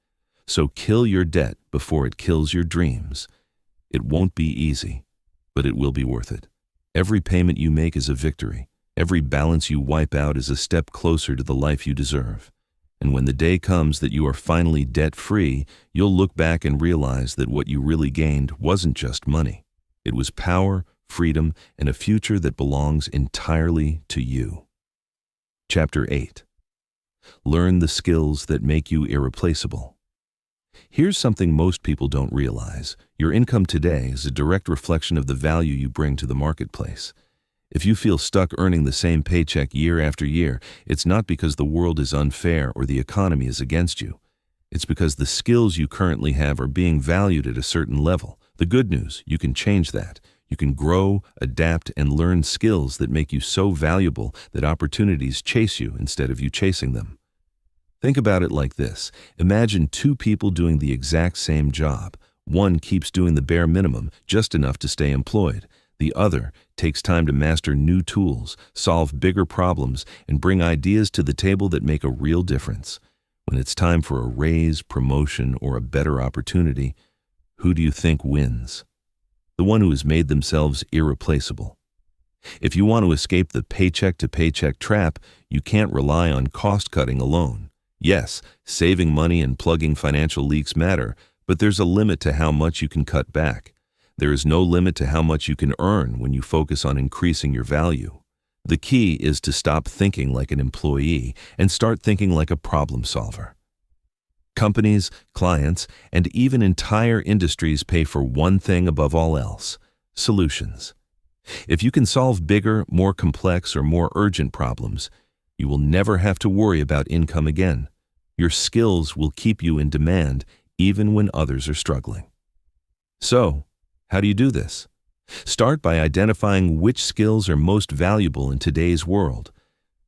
So kill your debt before it kills your dreams. It won't be easy, but it will be worth it. Every payment you make is a victory. Every balance you wipe out is a step closer to the life you deserve. And when the day comes that you are finally debt-free, you'll look back and realize that what you really gained wasn't just money. It was power, freedom, and a future that belongs entirely to you. Chapter 8. Learn the skills that make you irreplaceable. Here's something most people don't realize. Your income today is a direct reflection of the value you bring to the marketplace. If you feel stuck earning the same paycheck year after year, it's not because the world is unfair or the economy is against you. It's because the skills you currently have are being valued at a certain level. The good news, you can change that. You can grow, adapt, and learn skills that make you so valuable that opportunities chase you instead of you chasing them. Think about it like this. Imagine two people doing the exact same job. One keeps doing the bare minimum, just enough to stay employed. The other takes time to master new tools, solve bigger problems, and bring ideas to the table that make a real difference. When it's time for a raise, promotion, or a better opportunity, who do you think wins? The one who has made themselves irreplaceable. If you want to escape the paycheck-to-paycheck trap, you can't rely on cost-cutting alone. Yes, saving money and plugging financial leaks matter, but there's a limit to how much you can cut back. There is no limit to how much you can earn when you focus on increasing your value. The key is to stop thinking like an employee and start thinking like a problem solver. Companies, clients, and even entire industries pay for one thing above all else: solutions. If you can solve bigger, more complex, or more urgent problems, you will never have to worry about income again. Your skills will keep you in demand even when others are struggling. So, how do you do this? Start by identifying which skills are most valuable in today's world.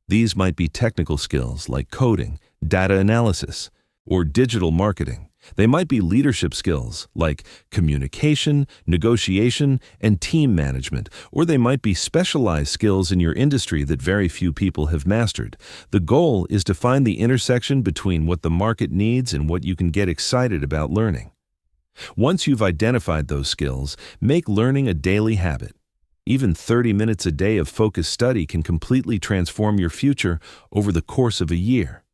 These might be technical skills like coding, data analysis, or digital marketing. They might be leadership skills like communication, negotiation, and team management, or they might be specialized skills in your industry that very few people have mastered. The goal is to find the intersection between what the market needs and what you can get excited about learning. Once you've identified those skills, make learning a daily habit. Even 30 minutes a day of focused study can completely transform your future over the course of a year.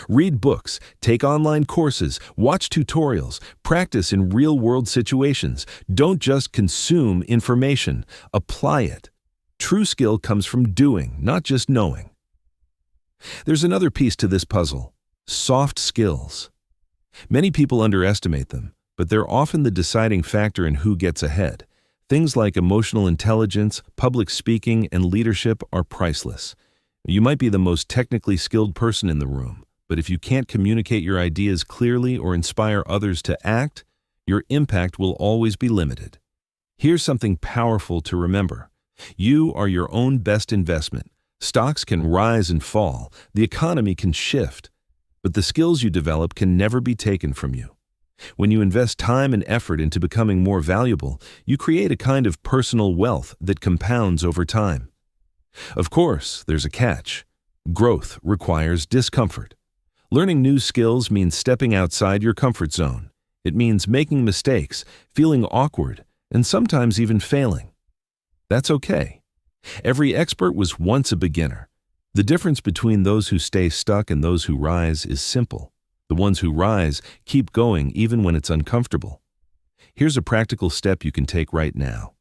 Read books, take online courses, watch tutorials, practice in real-world situations. Don't just consume information, apply it. True skill comes from doing, not just knowing. There's another piece to this puzzle: soft skills. Many people underestimate them, but they're often the deciding factor in who gets ahead. Things like emotional intelligence, public speaking, and leadership are priceless. You might be the most technically skilled person in the room, but if you can't communicate your ideas clearly or inspire others to act, your impact will always be limited. Here's something powerful to remember. You are your own best investment. Stocks can rise and fall, the economy can shift, but the skills you develop can never be taken from you. When you invest time and effort into becoming more valuable, you create a kind of personal wealth that compounds over time. Of course, there's a catch. Growth requires discomfort. Learning new skills means stepping outside your comfort zone. It means making mistakes, feeling awkward, and sometimes even failing. That's okay. Every expert was once a beginner. The difference between those who stay stuck and those who rise is simple. The ones who rise keep going even when it's uncomfortable. Here's a practical step you can take right now.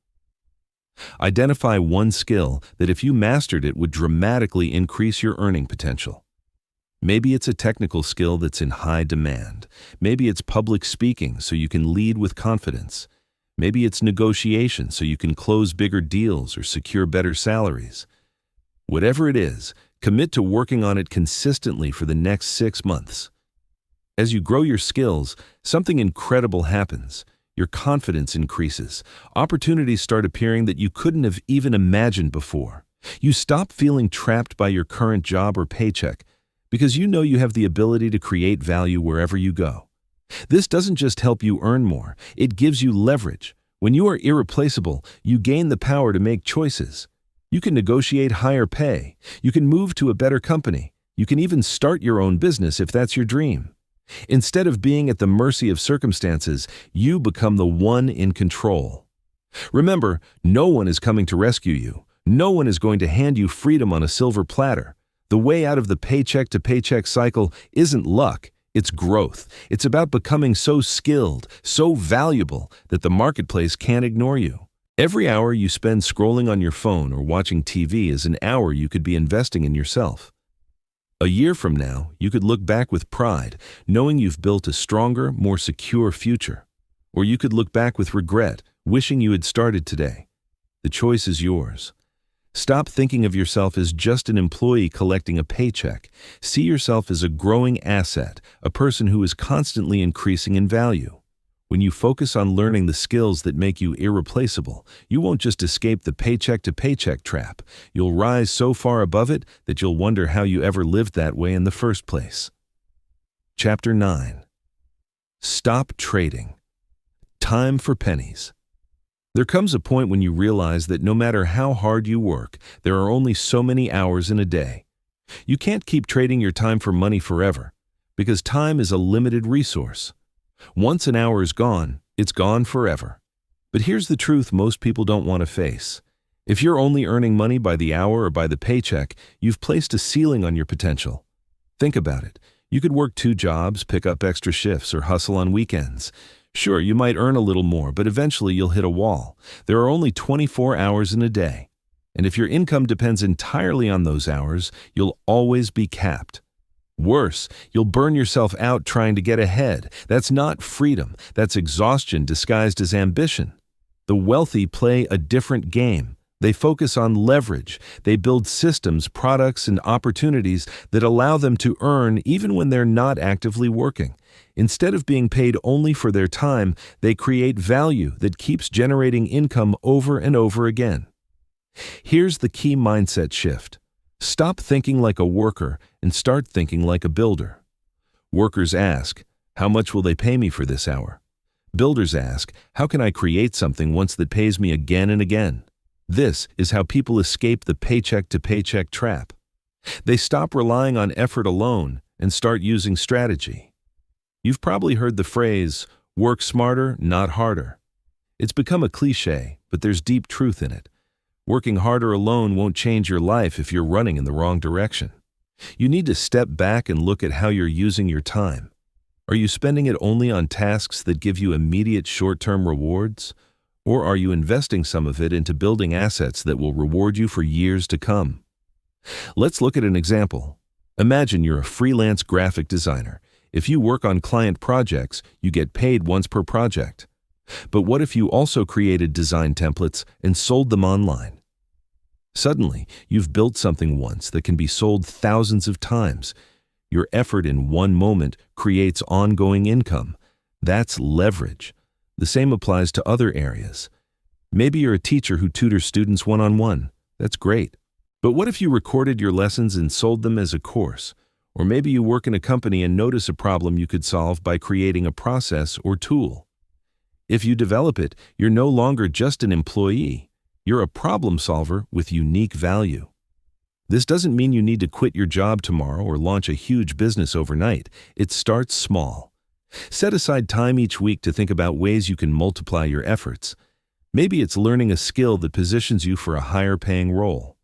Identify one skill that if you mastered it would dramatically increase your earning potential. Maybe it's a technical skill that's in high demand. Maybe it's public speaking so you can lead with confidence. Maybe it's negotiation so you can close bigger deals or secure better salaries. Whatever it is, commit to working on it consistently for the next 6 months. As you grow your skills, something incredible happens. Your confidence increases. Opportunities start appearing that you couldn't have even imagined before. You stop feeling trapped by your current job or paycheck because you know you have the ability to create value wherever you go. This doesn't just help you earn more, it gives you leverage. When you are irreplaceable, you gain the power to make choices. You can negotiate higher pay. You can move to a better company. You can even start your own business if that's your dream. Instead of being at the mercy of circumstances, you become the one in control. Remember, no one is coming to rescue you. No one is going to hand you freedom on a silver platter. The way out of the paycheck-to-paycheck cycle isn't luck, it's growth. It's about becoming so skilled, so valuable, that the marketplace can't ignore you. Every hour you spend scrolling on your phone or watching TV is an hour you could be investing in yourself. A year from now, you could look back with pride, knowing you've built a stronger, more secure future. Or you could look back with regret, wishing you had started today. The choice is yours. Stop thinking of yourself as just an employee collecting a paycheck. See yourself as a growing asset, a person who is constantly increasing in value. When you focus on learning the skills that make you irreplaceable, you won't just escape the paycheck-to-paycheck trap. You'll rise so far above it that you'll wonder how you ever lived that way in the first place. Chapter 9. Stop trading. Time for pennies. There comes a point when you realize that no matter how hard you work, there are only so many hours in a day. You can't keep trading your time for money forever, because time is a limited resource. Once an hour is gone, it's gone forever. But here's the truth most people don't want to face. If you're only earning money by the hour or by the paycheck, you've placed a ceiling on your potential. Think about it. You could work 2 jobs, pick up extra shifts, or hustle on weekends. Sure, you might earn a little more, but eventually you'll hit a wall. There are only 24 hours in a day. And if your income depends entirely on those hours, you'll always be capped. Worse, you'll burn yourself out trying to get ahead. That's not freedom. That's exhaustion disguised as ambition. The wealthy play a different game. They focus on leverage. They build systems, products, and opportunities that allow them to earn even when they're not actively working. Instead of being paid only for their time, they create value that keeps generating income over and over again. Here's the key mindset shift. Stop thinking like a worker and start thinking like a builder. Workers ask, how much will they pay me for this hour? Builders ask, how can I create something once that pays me again and again? This is how people escape the paycheck-to-paycheck trap. They stop relying on effort alone and start using strategy. You've probably heard the phrase, work smarter, not harder. It's become a cliche, but there's deep truth in it. Working harder alone won't change your life if you're running in the wrong direction. You need to step back and look at how you're using your time. Are you spending it only on tasks that give you immediate short-term rewards? Or are you investing some of it into building assets that will reward you for years to come? Let's look at an example. Imagine you're a freelance graphic designer. If you work on client projects, you get paid once per project. But what if you also created design templates and sold them online? Suddenly, you've built something once that can be sold thousands of times. Your effort in one moment creates ongoing income. That's leverage. The same applies to other areas. Maybe you're a teacher who tutors students one-on-one. That's great. But what if you recorded your lessons and sold them as a course? Or maybe you work in a company and notice a problem you could solve by creating a process or tool. If you develop it, you're no longer just an employee. You're a problem solver with unique value. This doesn't mean you need to quit your job tomorrow or launch a huge business overnight. It starts small. Set aside time each week to think about ways you can multiply your efforts. Maybe it's learning a skill that positions you for a higher paying role.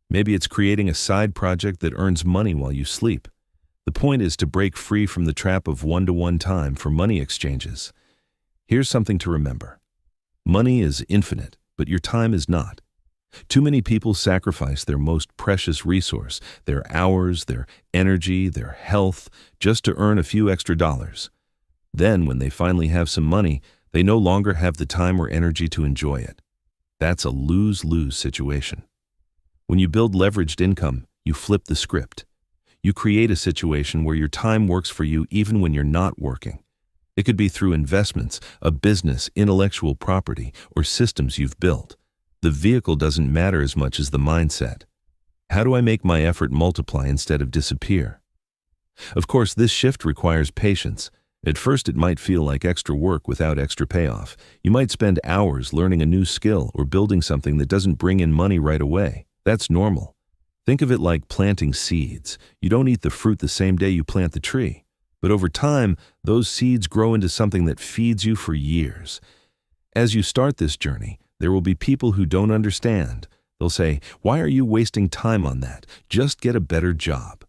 Maybe it's creating a side project that earns money while you sleep. The point is to break free from the trap of one-to-one time for money exchanges. Here's something to remember. Money is infinite, but your time is not. Too many people sacrifice their most precious resource, their hours, their energy, their health, just to earn a few extra dollars. Then, when they finally have some money, they no longer have the time or energy to enjoy it. That's a lose-lose situation. When you build leveraged income, you flip the script. You create a situation where your time works for you even when you're not working. It could be through investments, a business, intellectual property, or systems you've built. The vehicle doesn't matter as much as the mindset. How do I make my effort multiply instead of disappear? Of course, this shift requires patience. At first, it might feel like extra work without extra payoff. You might spend hours learning a new skill or building something that doesn't bring in money right away. That's normal. Think of it like planting seeds. You don't eat the fruit the same day you plant the tree. But over time, those seeds grow into something that feeds you for years. As you start this journey, there will be people who don't understand. They'll say, "Why are you wasting time on that? Just get a better job."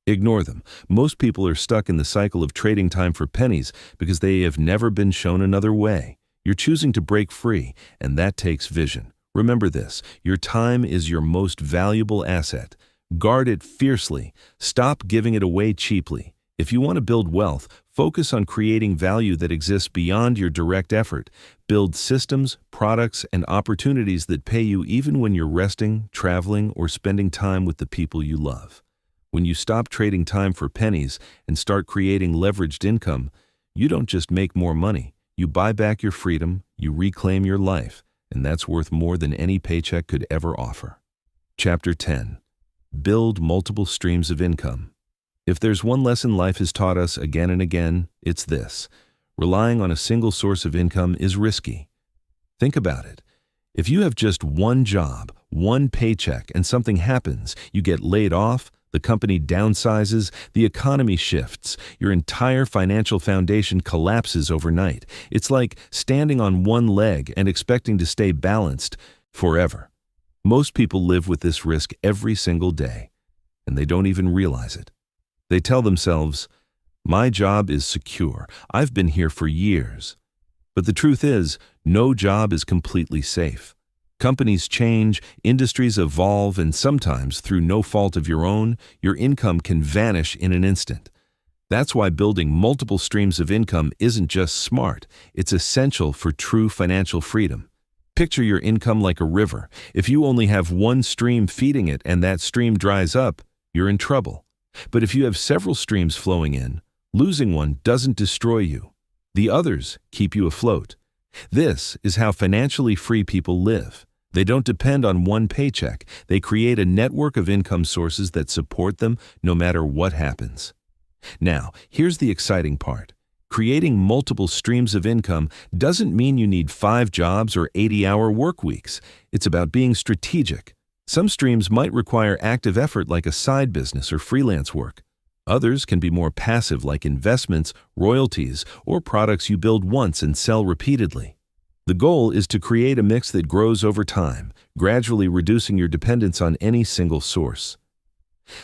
Ignore them. Most people are stuck in the cycle of trading time for pennies because they have never been shown another way. You're choosing to break free, and that takes vision. Remember this, your time is your most valuable asset. Guard it fiercely. Stop giving it away cheaply. If you want to build wealth, focus on creating value that exists beyond your direct effort. Build systems, products, and opportunities that pay you even when you're resting, traveling, or spending time with the people you love. When you stop trading time for pennies and start creating leveraged income, you don't just make more money. You buy back your freedom, you reclaim your life, and that's worth more than any paycheck could ever offer. Chapter 10. Build multiple streams of income. If there's one lesson life has taught us again and again, it's this. Relying on a single source of income is risky. Think about it. If you have just one job, one paycheck, and something happens, you get laid off, the company downsizes, the economy shifts, your entire financial foundation collapses overnight. It's like standing on one leg and expecting to stay balanced forever. Most people live with this risk every single day, and they don't even realize it. They tell themselves, "My job is secure. I've been here for years." But the truth is, no job is completely safe. Companies change, industries evolve, and sometimes, through no fault of your own, your income can vanish in an instant. That's why building multiple streams of income isn't just smart, it's essential for true financial freedom. Picture your income like a river. If you only have one stream feeding it and that stream dries up, you're in trouble. But if you have several streams flowing in, losing one doesn't destroy you. The others keep you afloat. This is how financially free people live. They don't depend on one paycheck. They create a network of income sources that support them no matter what happens. Now, here's the exciting part. Creating multiple streams of income doesn't mean you need 5 jobs or 80-hour work weeks. It's about being strategic. Some streams might require active effort like a side business or freelance work. Others can be more passive like investments, royalties, or products you build once and sell repeatedly. The goal is to create a mix that grows over time, gradually reducing your dependence on any single source.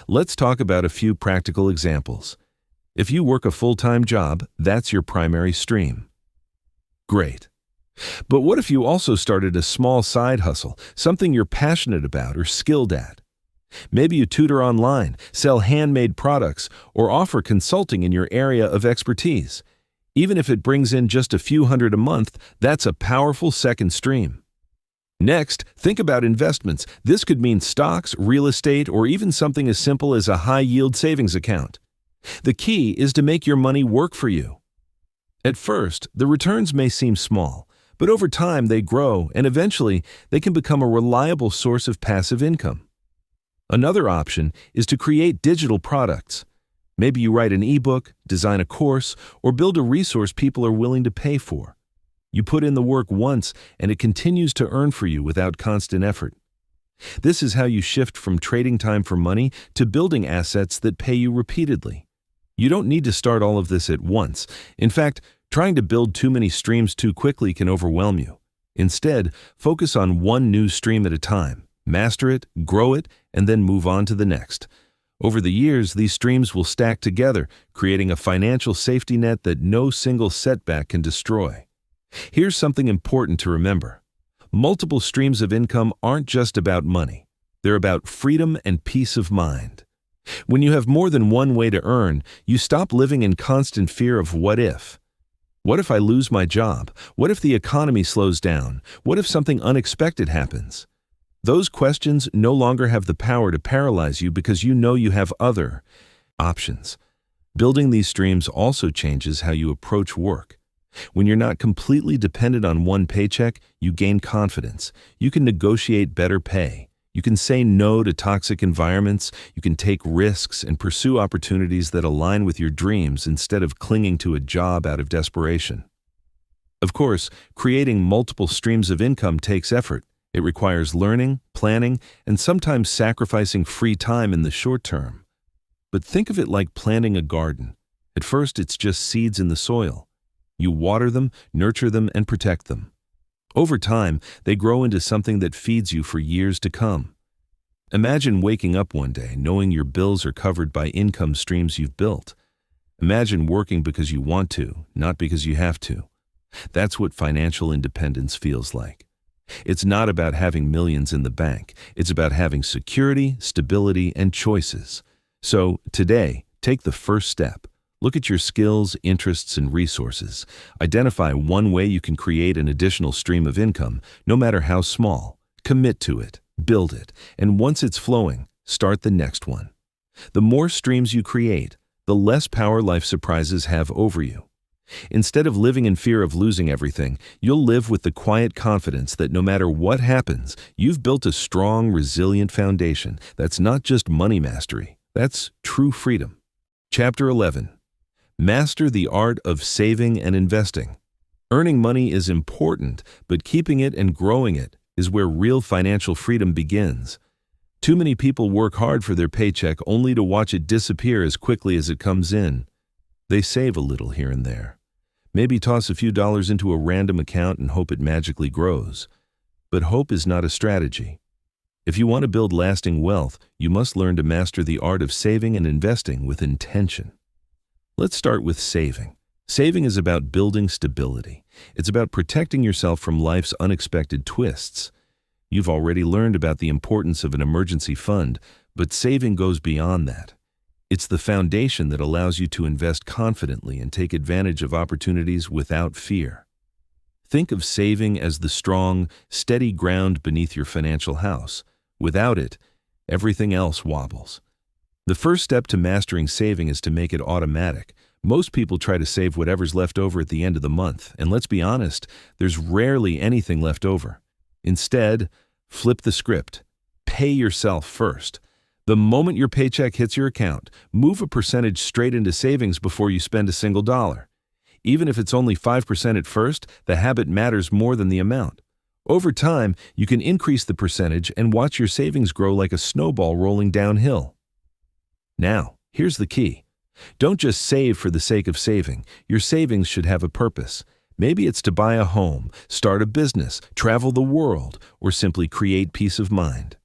Let's talk about a few practical examples. If you work a full-time job, that's your primary stream. Great. But what if you also started a small side hustle, something you're passionate about or skilled at? Maybe you tutor online, sell handmade products, or offer consulting in your area of expertise. Even if it brings in just a few hundred a month, that's a powerful second stream. Next, think about investments. This could mean stocks, real estate, or even something as simple as a high-yield savings account. The key is to make your money work for you. At first, the returns may seem small, but over time they grow, and eventually they can become a reliable source of passive income. Another option is to create digital products. Maybe you write an ebook, design a course, or build a resource people are willing to pay for. You put in the work once, and it continues to earn for you without constant effort. This is how you shift from trading time for money to building assets that pay you repeatedly. You don't need to start all of this at once. In fact, trying to build too many streams too quickly can overwhelm you. Instead, focus on one new stream at a time. Master it, grow it, and then move on to the next. Over the years, these streams will stack together, creating a financial safety net that no single setback can destroy. Here's something important to remember. Multiple streams of income aren't just about money. They're about freedom and peace of mind. When you have more than one way to earn, you stop living in constant fear of what if. What if I lose my job? What if the economy slows down? What if something unexpected happens? Those questions no longer have the power to paralyze you because you know you have other options. Building these streams also changes how you approach work. When you're not completely dependent on one paycheck, you gain confidence. You can negotiate better pay. You can say no to toxic environments, you can take risks and pursue opportunities that align with your dreams instead of clinging to a job out of desperation. Of course, creating multiple streams of income takes effort. It requires learning, planning, and sometimes sacrificing free time in the short term. But think of it like planting a garden. At first, it's just seeds in the soil. You water them, nurture them, and protect them. Over time, they grow into something that feeds you for years to come. Imagine waking up one day knowing your bills are covered by income streams you've built. Imagine working because you want to, not because you have to. That's what financial independence feels like. It's not about having millions in the bank. It's about having security, stability, and choices. So, today, take the first step. Look at your skills, interests, and resources. Identify one way you can create an additional stream of income, no matter how small. Commit to it, build it, and once it's flowing, start the next one. The more streams you create, the less power life surprises have over you. Instead of living in fear of losing everything, you'll live with the quiet confidence that no matter what happens, you've built a strong, resilient foundation. That's not just money mastery, that's true freedom. Chapter 11. Master the art of saving and investing. Earning money is important, but keeping it and growing it is where real financial freedom begins. Too many people work hard for their paycheck only to watch it disappear as quickly as it comes in. They save a little here and there. Maybe toss a few dollars into a random account and hope it magically grows. But hope is not a strategy. If you want to build lasting wealth, you must learn to master the art of saving and investing with intention. Let's start with saving. Saving is about building stability. It's about protecting yourself from life's unexpected twists. You've already learned about the importance of an emergency fund, but saving goes beyond that. It's the foundation that allows you to invest confidently and take advantage of opportunities without fear. Think of saving as the strong, steady ground beneath your financial house. Without it, everything else wobbles. The first step to mastering saving is to make it automatic. Most people try to save whatever's left over at the end of the month, and let's be honest, there's rarely anything left over. Instead, flip the script. Pay yourself first. The moment your paycheck hits your account, move a percentage straight into savings before you spend a single dollar. Even if it's only 5% at first, the habit matters more than the amount. Over time, you can increase the percentage and watch your savings grow like a snowball rolling downhill. Now, here's the key. Don't just save for the sake of saving. Your savings should have a purpose. Maybe it's to buy a home, start a business, travel the world, or simply create peace of mind.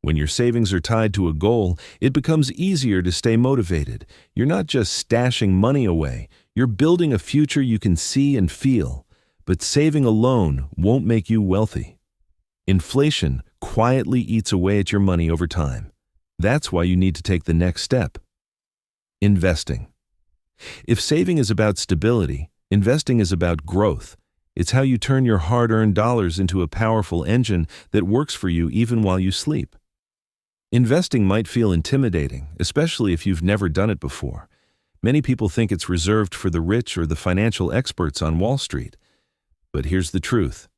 When your savings are tied to a goal, it becomes easier to stay motivated. You're not just stashing money away. You're building a future you can see and feel. But saving alone won't make you wealthy. Inflation quietly eats away at your money over time. That's why you need to take the next step. Investing. If saving is about stability, investing is about growth. It's how you turn your hard-earned dollars into a powerful engine that works for you even while you sleep. Investing might feel intimidating, especially if you've never done it before. Many people think it's reserved for the rich or the financial experts on Wall Street. But here's the truth.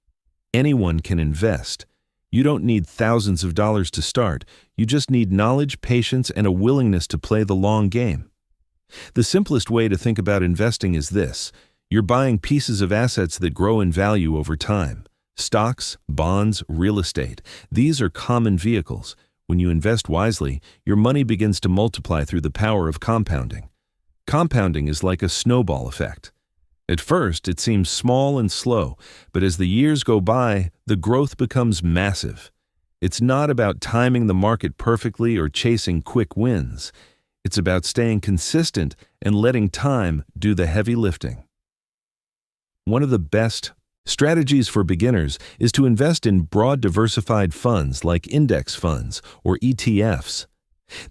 Anyone can invest. You don't need thousands of dollars to start. You just need knowledge, patience, and a willingness to play the long game. The simplest way to think about investing is this. You're buying pieces of assets that grow in value over time. Stocks, bonds, real estate. These are common vehicles. When you invest wisely, your money begins to multiply through the power of compounding. Compounding is like a snowball effect. At first, it seems small and slow, but as the years go by, the growth becomes massive. It's not about timing the market perfectly or chasing quick wins. It's about staying consistent and letting time do the heavy lifting. One of the best strategies for beginners is to invest in broad diversified funds like index funds or ETFs.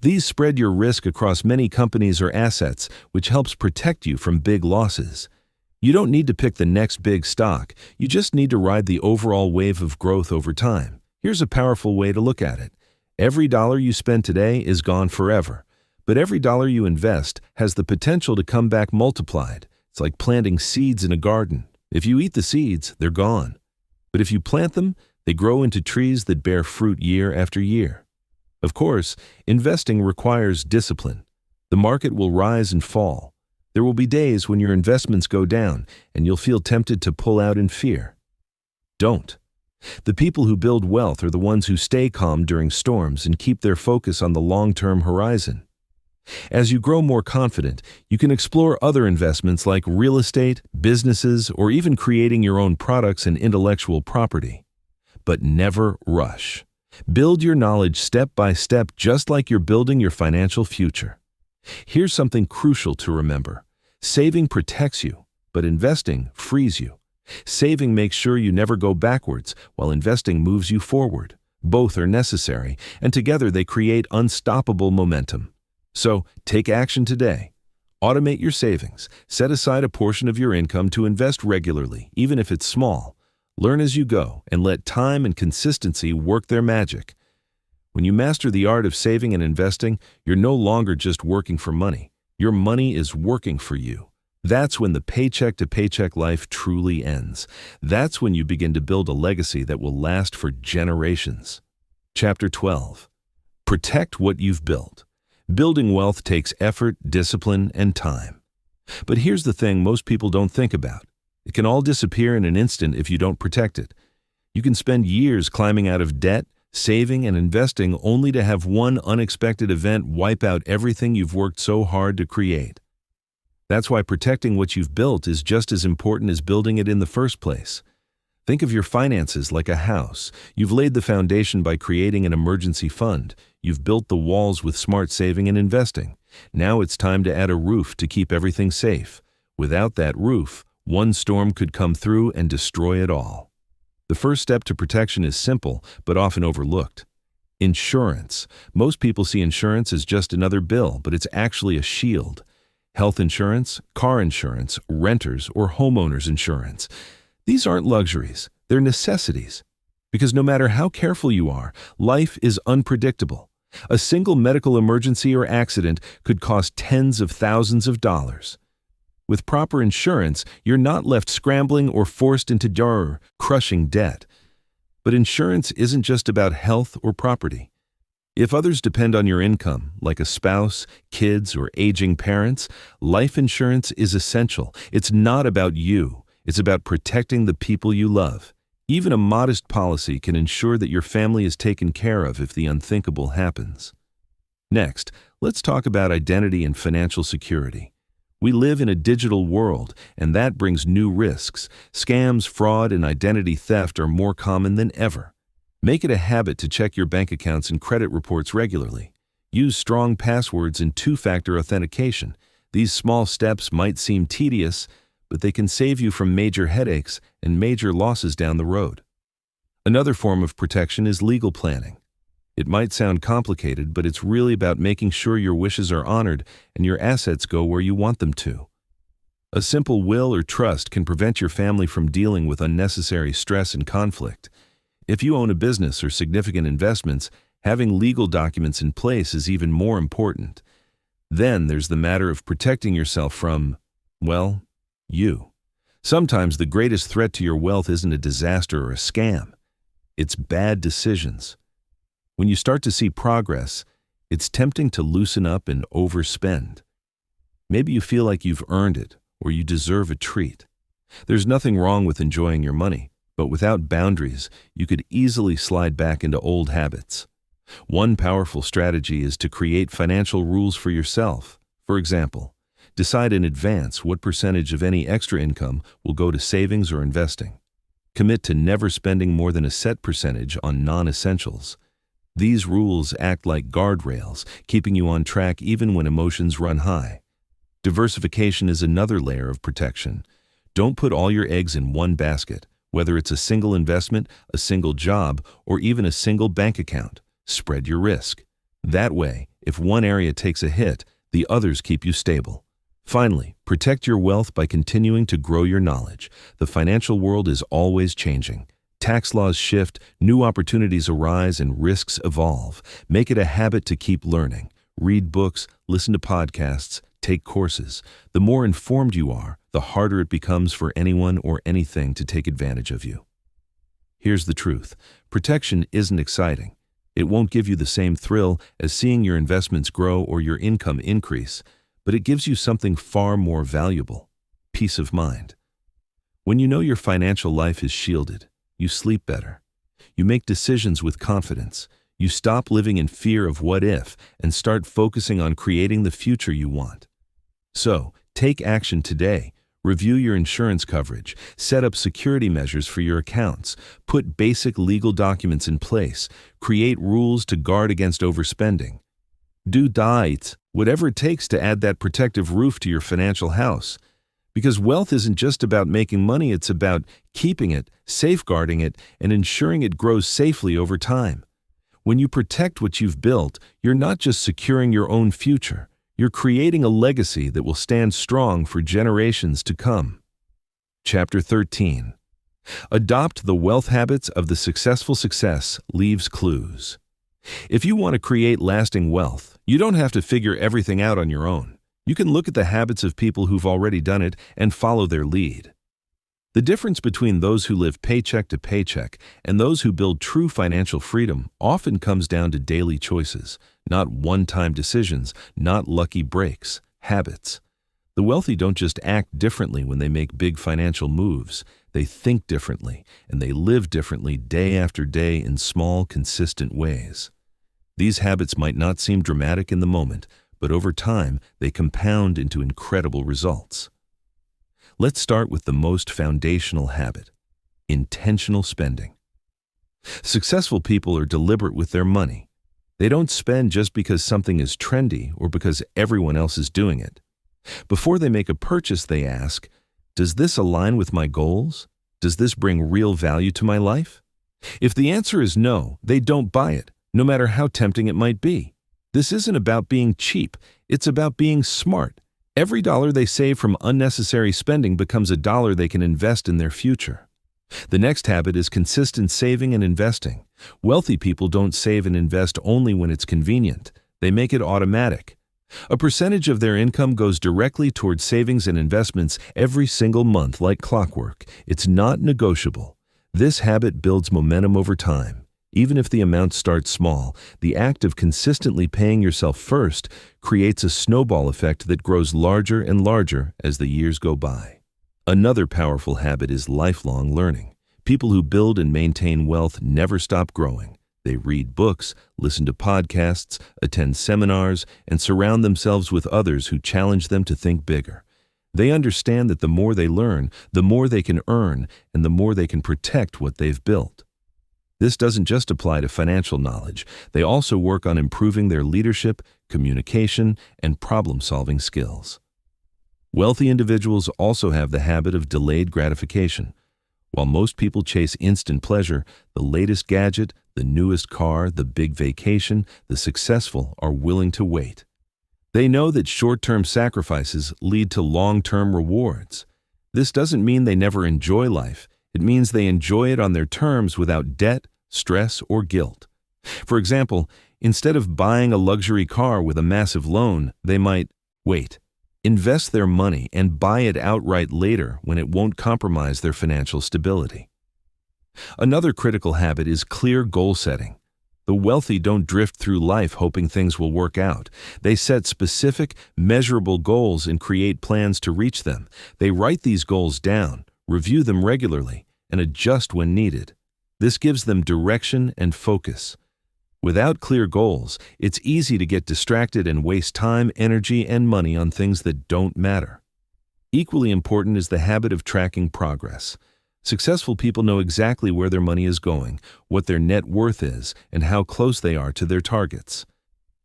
These spread your risk across many companies or assets, which helps protect you from big losses. You don't need to pick the next big stock. You just need to ride the overall wave of growth over time. Here's a powerful way to look at it. Every dollar you spend today is gone forever, but every dollar you invest has the potential to come back multiplied. It's like planting seeds in a garden. If you eat the seeds, they're gone. But if you plant them, They grow into trees that bear fruit year after year. Of course, investing requires discipline. The market will rise and fall. There will be days when your investments go down and you'll feel tempted to pull out in fear. Don't. The people who build wealth are the ones who stay calm during storms and keep their focus on the long-term horizon. As you grow more confident, you can explore other investments like real estate, businesses, or even creating your own products and intellectual property. But never rush. Build your knowledge step by step, just like you're building your financial future. Here's something crucial to remember. Saving protects you, but investing frees you. Saving makes sure you never go backwards, while investing moves you forward. Both are necessary, and together they create unstoppable momentum. So, take action today. Automate your savings. Set aside a portion of your income to invest regularly, even if it's small. Learn as you go, and let time and consistency work their magic. When you master the art of saving and investing, you're no longer just working for money. Your money is working for you. That's when the paycheck-to-paycheck life truly ends. That's when you begin to build a legacy that will last for generations. Chapter 12. Protect what you've built. Building wealth takes effort, discipline, and time. But here's the thing most people don't think about. It can all disappear in an instant if you don't protect it. You can spend years climbing out of debt, saving, and investing only to have one unexpected event wipe out everything you've worked so hard to create. That's why protecting what you've built is just as important as building it in the first place. Think of your finances like a house. You've laid the foundation by creating an emergency fund. You've built the walls with smart saving and investing. Now it's time to add a roof to keep everything safe. Without that roof, one storm could come through and destroy it all. The first step to protection is simple, but often overlooked. Insurance. Most people see insurance as just another bill, but it's actually a shield. Health insurance, car insurance, renters, or homeowners insurance. These aren't luxuries, they're necessities. Because no matter how careful you are, life is unpredictable. A single medical emergency or accident could cost tens of thousands of dollars. With proper insurance, you're not left scrambling or forced into crushing debt. But insurance isn't just about health or property. If others depend on your income, like a spouse, kids, or aging parents, life insurance is essential. It's not about you. It's about protecting the people you love. Even a modest policy can ensure that your family is taken care of if the unthinkable happens. Next, let's talk about identity and financial security. We live in a digital world, and that brings new risks. Scams, fraud, and identity theft are more common than ever. Make it a habit to check your bank accounts and credit reports regularly. Use strong passwords and two-factor authentication. These small steps might seem tedious, but they can save you from major headaches and major losses down the road. Another form of protection is legal planning. It might sound complicated, but it's really about making sure your wishes are honored and your assets go where you want them to. A simple will or trust can prevent your family from dealing with unnecessary stress and conflict. If you own a business or significant investments, having legal documents in place is even more important. Then there's the matter of protecting yourself from, well, you. Sometimes the greatest threat to your wealth isn't a disaster or a scam. It's bad decisions. When you start to see progress, it's tempting to loosen up and overspend. Maybe you feel like you've earned it or you deserve a treat. There's nothing wrong with enjoying your money, but without boundaries, you could easily slide back into old habits. One powerful strategy is to create financial rules for yourself. For example, decide in advance what percentage of any extra income will go to savings or investing. Commit to never spending more than a set percentage on non-essentials. These rules act like guardrails, keeping you on track even when emotions run high. Diversification is another layer of protection. Don't put all your eggs in one basket, whether it's a single investment, a single job, or even a single bank account. Spread your risk. That way, if one area takes a hit, the others keep you stable. Finally, protect your wealth by continuing to grow your knowledge. The financial world is always changing. Tax laws shift, new opportunities arise, and risks evolve. Make it a habit to keep learning. Read books, listen to podcasts, take courses. The more informed you are, the harder it becomes for anyone or anything to take advantage of you. Here's the truth. Protection isn't exciting. It won't give you the same thrill as seeing your investments grow or your income increase, but it gives you something far more valuable: peace of mind. When you know your financial life is shielded, you sleep better. You make decisions with confidence. You stop living in fear of what if and start focusing on creating the future you want. So, take action today. Review your insurance coverage, set up security measures for your accounts, put basic legal documents in place, create rules to guard against overspending. Do whatever it takes to add that protective roof to your financial house. Because wealth isn't just about making money, it's about keeping it, safeguarding it, and ensuring it grows safely over time. When you protect what you've built, you're not just securing your own future. You're creating a legacy that will stand strong for generations to come. Chapter 13. Adopt the wealth habits of the successful. Success leaves clues. If you want to create lasting wealth, you don't have to figure everything out on your own. You can look at the habits of people who've already done it and follow their lead. The difference between those who live paycheck to paycheck and those who build true financial freedom often comes down to daily choices, not one-time decisions, not lucky breaks, habits. The wealthy don't just act differently when they make big financial moves. They think differently, and they live differently day after day in small, consistent ways. These habits might not seem dramatic in the moment, but over time, they compound into incredible results. Let's start with the most foundational habit: intentional spending. Successful people are deliberate with their money. They don't spend just because something is trendy or because everyone else is doing it. Before they make a purchase, they ask, does this align with my goals? Does this bring real value to my life? If the answer is no, they don't buy it, no matter how tempting it might be. This isn't about being cheap, it's about being smart. Every dollar they save from unnecessary spending becomes a dollar they can invest in their future. The next habit is consistent saving and investing. Wealthy people don't save and invest only when it's convenient. They make it automatic. A percentage of their income goes directly towards savings and investments every single month like clockwork. It's not negotiable. This habit builds momentum over time. Even if the amount starts small, the act of consistently paying yourself first creates a snowball effect that grows larger and larger as the years go by. Another powerful habit is lifelong learning. People who build and maintain wealth never stop growing. They read books, listen to podcasts, attend seminars, and surround themselves with others who challenge them to think bigger. They understand that the more they learn, the more they can earn, and the more they can protect what they've built. This doesn't just apply to financial knowledge. They also work on improving their leadership, communication, and problem-solving skills. Wealthy individuals also have the habit of delayed gratification. While most people chase instant pleasure, the latest gadget, the newest car, the big vacation, the successful are willing to wait. They know that short-term sacrifices lead to long-term rewards. This doesn't mean they never enjoy life. It means they enjoy it on their terms without debt, stress, or guilt. For example, instead of buying a luxury car with a massive loan, they might invest their money and buy it outright later when it won't compromise their financial stability. Another critical habit is clear goal setting. The wealthy don't drift through life hoping things will work out. They set specific, measurable goals and create plans to reach them. They write these goals down, review them regularly, and adjust when needed. This gives them direction and focus. Without clear goals, it's easy to get distracted and waste time, energy, and money on things that don't matter. Equally important is the habit of tracking progress. Successful people know exactly where their money is going, what their net worth is, and how close they are to their targets.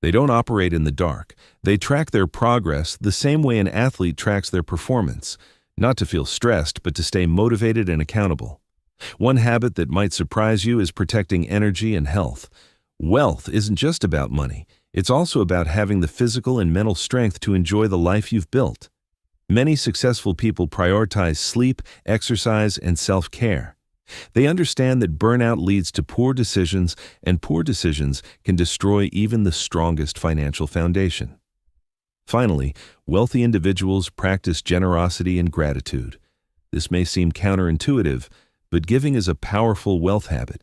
They don't operate in the dark. They track their progress the same way an athlete tracks their performance, not to feel stressed, but to stay motivated and accountable. One habit that might surprise you is protecting energy and health. Wealth isn't just about money. It's also about having the physical and mental strength to enjoy the life you've built. Many successful people prioritize sleep, exercise, and self-care. They understand that burnout leads to poor decisions, and poor decisions can destroy even the strongest financial foundation. Finally, wealthy individuals practice generosity and gratitude. This may seem counterintuitive, But giving is a powerful wealth habit.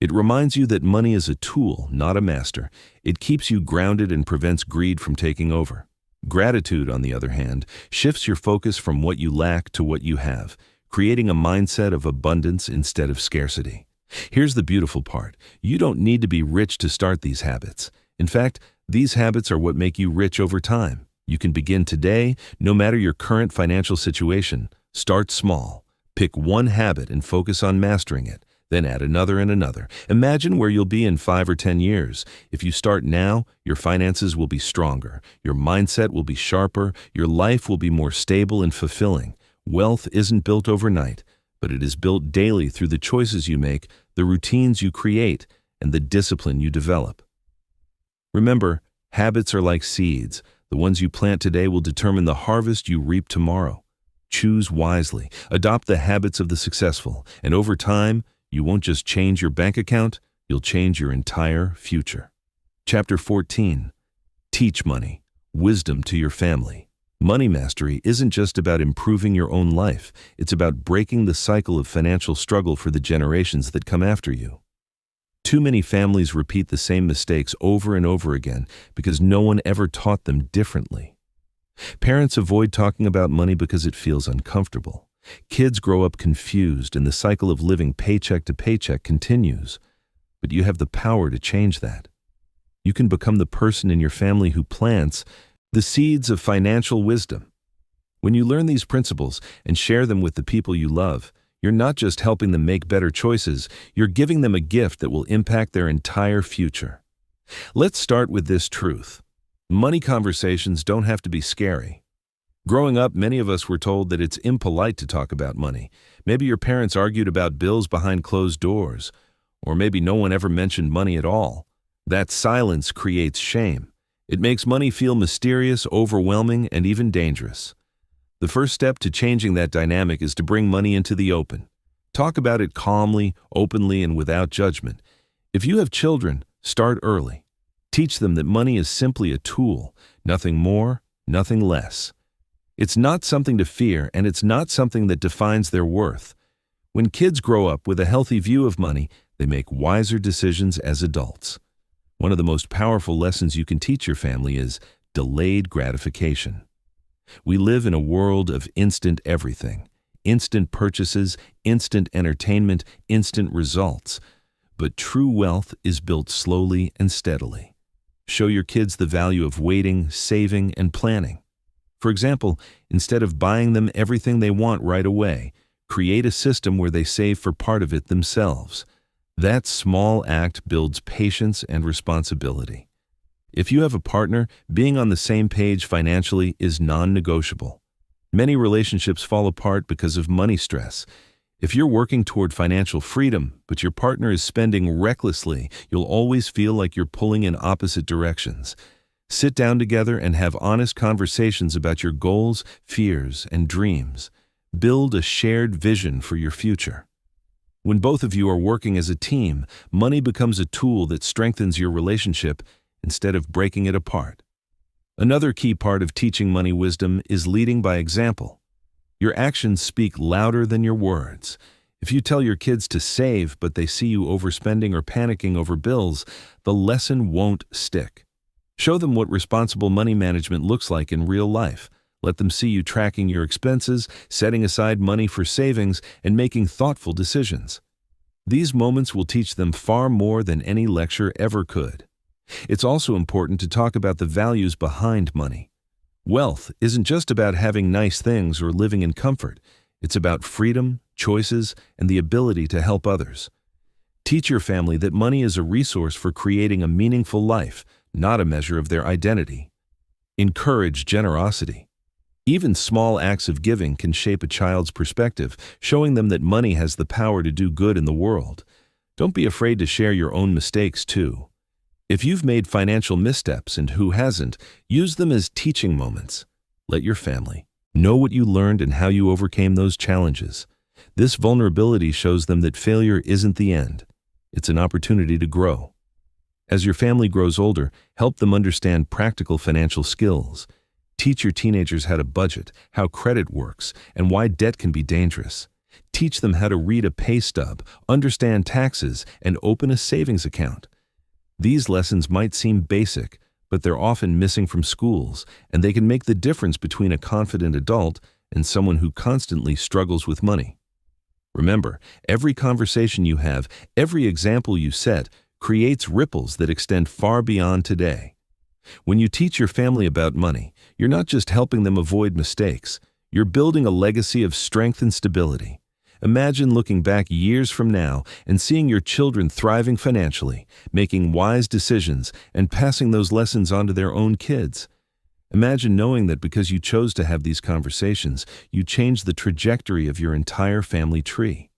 It reminds you that money is a tool, not a master. It keeps you grounded and prevents greed from taking over. Gratitude, on the other hand, shifts your focus from what you lack to what you have, creating a mindset of abundance instead of scarcity. Here's the beautiful part. You don't need to be rich to start these habits. In fact, these habits are what make you rich over time. You can begin today, no matter your current financial situation. Start small. Pick one habit and focus on mastering it. Then add another and another. Imagine where you'll be in 5 or 10 years. If you start now, your finances will be stronger, your mindset will be sharper, your life will be more stable and fulfilling. Wealth isn't built overnight, but it is built daily through the choices you make, the routines you create, and the discipline you develop. Remember, habits are like seeds. The ones you plant today will determine the harvest you reap tomorrow. Choose wisely, adopt the habits of the successful, and over time, you won't just change your bank account, you'll change your entire future. Chapter 14. Teach money, wisdom to your family. Money mastery isn't just about improving your own life, it's about breaking the cycle of financial struggle for the generations that come after you. Too many families repeat the same mistakes over and over again because no one ever taught them differently. Parents avoid talking about money because it feels uncomfortable. Kids grow up confused and the cycle of living paycheck to paycheck continues. But you have the power to change that. You can become the person in your family who plants the seeds of financial wisdom. When you learn these principles and share them with the people you love, you're not just helping them make better choices, you're giving them a gift that will impact their entire future. Let's start with this truth. Money conversations don't have to be scary. Growing up, many of us were told that it's impolite to talk about money. Maybe your parents argued about bills behind closed doors, or maybe no one ever mentioned money at all. That silence creates shame. It makes money feel mysterious, overwhelming, and even dangerous. The first step to changing that dynamic is to bring money into the open. Talk about it calmly, openly, and without judgment. If you have children, start early. Teach them that money is simply a tool, nothing more, nothing less. It's not something to fear, and it's not something that defines their worth. When kids grow up with a healthy view of money, they make wiser decisions as adults. One of the most powerful lessons you can teach your family is delayed gratification. We live in a world of instant everything, instant purchases, instant entertainment, instant results. But true wealth is built slowly and steadily. Show your kids the value of waiting, saving, and planning. For example, instead of buying them everything they want right away, create a system where they save for part of it themselves. That small act builds patience and responsibility. If you have a partner, being on the same page financially is non-negotiable. Many relationships fall apart because of money stress. If you're working toward financial freedom, but your partner is spending recklessly, you'll always feel like you're pulling in opposite directions. Sit down together and have honest conversations about your goals, fears, and dreams. Build a shared vision for your future. When both of you are working as a team, money becomes a tool that strengthens your relationship instead of breaking it apart. Another key part of teaching money wisdom is leading by example. Your actions speak louder than your words. If you tell your kids to save, but they see you overspending or panicking over bills, the lesson won't stick. Show them what responsible money management looks like in real life. Let them see you tracking your expenses, setting aside money for savings, and making thoughtful decisions. These moments will teach them far more than any lecture ever could. It's also important to talk about the values behind money. Wealth isn't just about having nice things or living in comfort. It's about freedom, choices, and the ability to help others. Teach your family that money is a resource for creating a meaningful life, not a measure of their identity. Encourage generosity. Even small acts of giving can shape a child's perspective, showing them that money has the power to do good in the world. Don't be afraid to share your own mistakes, too. If you've made financial missteps, and who hasn't, use them as teaching moments. Let your family know what you learned and how you overcame those challenges. This vulnerability shows them that failure isn't the end. It's an opportunity to grow. As your family grows older, help them understand practical financial skills. Teach your teenagers how to budget, how credit works, and why debt can be dangerous. Teach them how to read a pay stub, understand taxes, and open a savings account. These lessons might seem basic, but they're often missing from schools, and they can make the difference between a confident adult and someone who constantly struggles with money. Remember, every conversation you have, every example you set, creates ripples that extend far beyond today. When you teach your family about money, you're not just helping them avoid mistakes, you're building a legacy of strength and stability. Imagine looking back years from now and seeing your children thriving financially, making wise decisions, and passing those lessons on to their own kids. Imagine knowing that because you chose to have these conversations, you changed the trajectory of your entire family tree.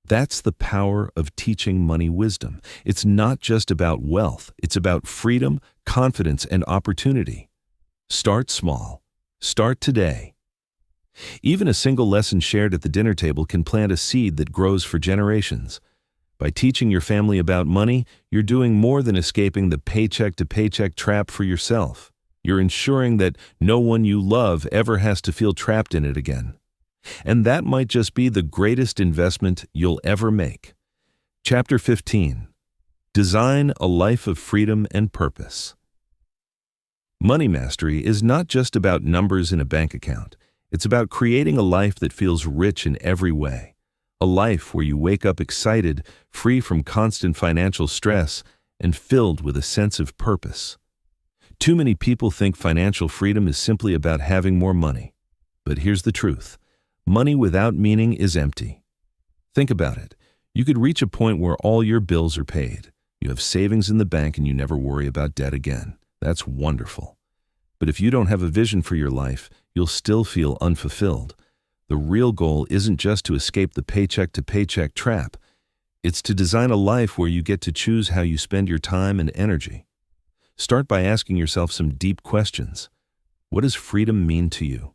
That's the power of teaching money wisdom. It's not just about wealth, it's about freedom, confidence, and opportunity. Start small. Start today. Even a single lesson shared at the dinner table can plant a seed that grows for generations. By teaching your family about money, you're doing more than escaping the paycheck-to-paycheck trap for yourself. You're ensuring that no one you love ever has to feel trapped in it again. And that might just be the greatest investment you'll ever make. Chapter 15. Design a life of freedom and purpose. Money mastery is not just about numbers in a bank account. It's about creating a life that feels rich in every way. A life where you wake up excited, free from constant financial stress, and filled with a sense of purpose. Too many people think financial freedom is simply about having more money. But here's the truth. Money without meaning is empty. Think about it. You could reach a point where all your bills are paid. You have savings in the bank and you never worry about debt again. That's wonderful. But if you don't have a vision for your life, you'll still feel unfulfilled. The real goal isn't just to escape the paycheck-to-paycheck trap. It's to design a life where you get to choose how you spend your time and energy. Start by asking yourself some deep questions. What does freedom mean to you?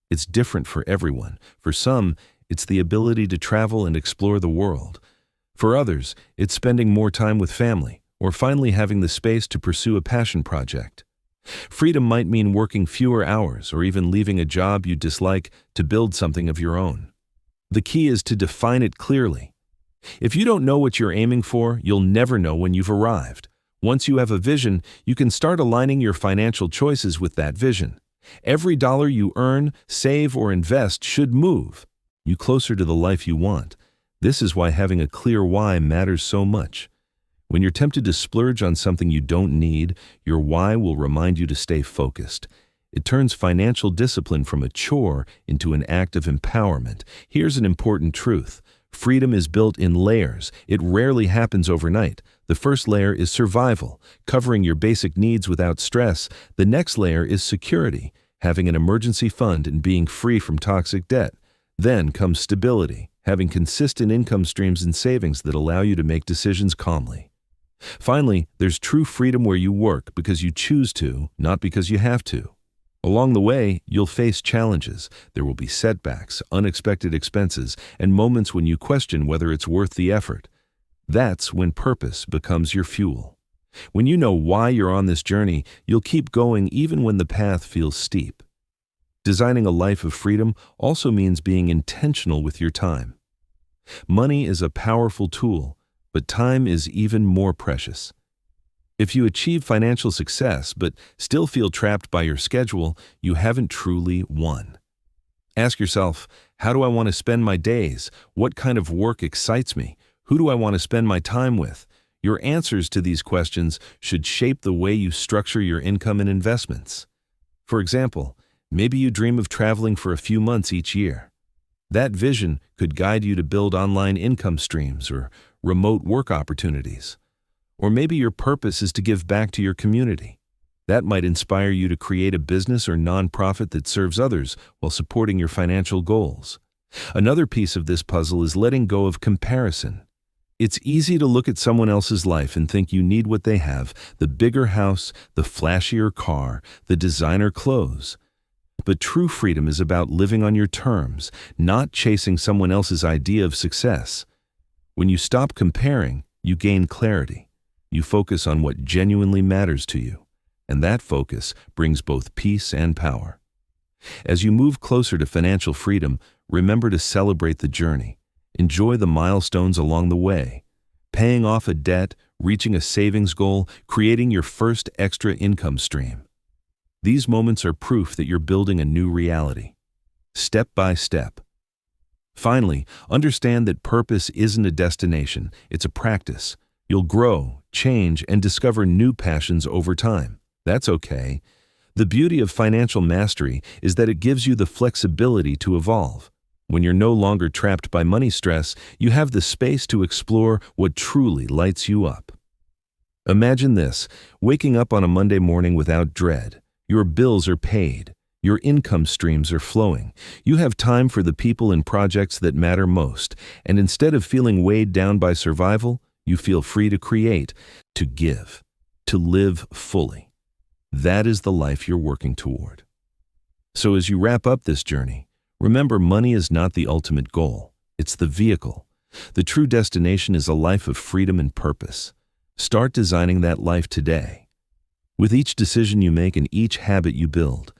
It's different for everyone. For some, it's the ability to travel and explore the world. For others, it's spending more time with family, or finally having the space to pursue a passion project. Freedom might mean working fewer hours or even leaving a job you dislike to build something of your own. The key is to define it clearly. If you don't know what you're aiming for, you'll never know when you've arrived. Once you have a vision, you can start aligning your financial choices with that vision. Every dollar you earn, save, or invest should move you closer to the life you want. This is why having a clear why matters so much. When you're tempted to splurge on something you don't need, your why will remind you to stay focused. It turns financial discipline from a chore into an act of empowerment. Here's an important truth. Freedom is built in layers. It rarely happens overnight. The first layer is survival, covering your basic needs without stress. The next layer is security, having an emergency fund and being free from toxic debt. Then comes stability, having consistent income streams and savings that allow you to make decisions calmly. Finally, there's true freedom where you work because you choose to, not because you have to. Along the way, you'll face challenges. There will be setbacks, unexpected expenses, and moments when you question whether it's worth the effort. That's when purpose becomes your fuel. When you know why you're on this journey, you'll keep going even when the path feels steep. Designing a life of freedom also means being intentional with your time. Money is a powerful tool, but time is even more precious. If you achieve financial success but still feel trapped by your schedule, you haven't truly won. Ask yourself, how do I want to spend my days? What kind of work excites me? Who do I want to spend my time with? Your answers to these questions should shape the way you structure your income and investments. For example, maybe you dream of traveling for a few months each year. That vision could guide you to build online income streams or remote work opportunities. Or maybe your purpose is to give back to your community. That might inspire you to create a business or nonprofit that serves others while supporting your financial goals. Another piece of this puzzle is letting go of comparison. It's easy to look at someone else's life and think you need what they have, the bigger house, the flashier car, the designer clothes. But true freedom is about living on your terms, not chasing someone else's idea of success. When you stop comparing, you gain clarity. You focus on what genuinely matters to you, and that focus brings both peace and power. As you move closer to financial freedom, remember to celebrate the journey. Enjoy the milestones along the way. Paying off a debt, reaching a savings goal, creating your first extra income stream. These moments are proof that you're building a new reality, step by step. Finally, understand that purpose isn't a destination, it's a practice. You'll grow, change, and discover new passions over time. That's okay. The beauty of financial mastery is that it gives you the flexibility to evolve. When you're no longer trapped by money stress, you have the space to explore what truly lights you up. Imagine this, waking up on a Monday morning without dread. Your bills are paid. Your income streams are flowing. You have time for the people and projects that matter most. And instead of feeling weighed down by survival, you feel free to create, to give, to live fully. That is the life you're working toward. So as you wrap up this journey, remember, money is not the ultimate goal. It's the vehicle. The true destination is a life of freedom and purpose. Start designing that life today. With each decision you make and each habit you build.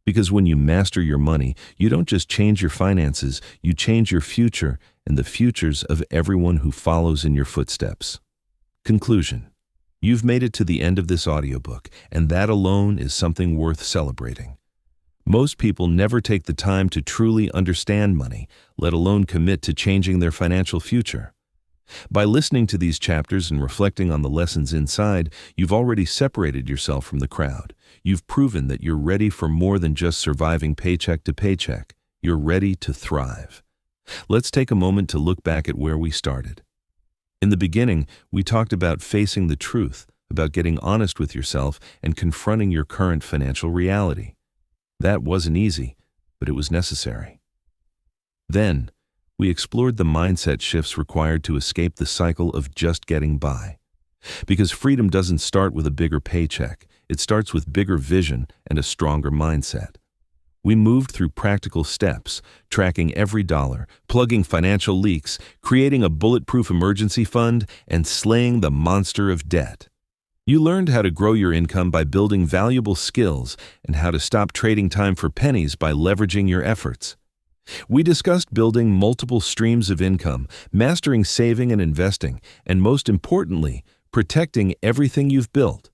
Because when you master your money, you don't just change your finances, you change your future and the futures of everyone who follows in your footsteps. Conclusion. You've made it to the end of this audiobook, and that alone is something worth celebrating. Most people never take the time to truly understand money, let alone commit to changing their financial future. By listening to these chapters and reflecting on the lessons inside, you've already separated yourself from the crowd. You've proven that you're ready for more than just surviving paycheck to paycheck. You're ready to thrive. Let's take a moment to look back at where we started. In the beginning, we talked about facing the truth, about getting honest with yourself and confronting your current financial reality. That wasn't easy, but it was necessary. Then, we explored the mindset shifts required to escape the cycle of just getting by. Because freedom doesn't start with a bigger paycheck, it starts with bigger vision and a stronger mindset. We moved through practical steps, tracking every dollar, plugging financial leaks, creating a bulletproof emergency fund, and slaying the monster of debt. You learned how to grow your income by building valuable skills and how to stop trading time for pennies by leveraging your efforts. We discussed building multiple streams of income, mastering saving and investing, and most importantly, protecting everything you've built.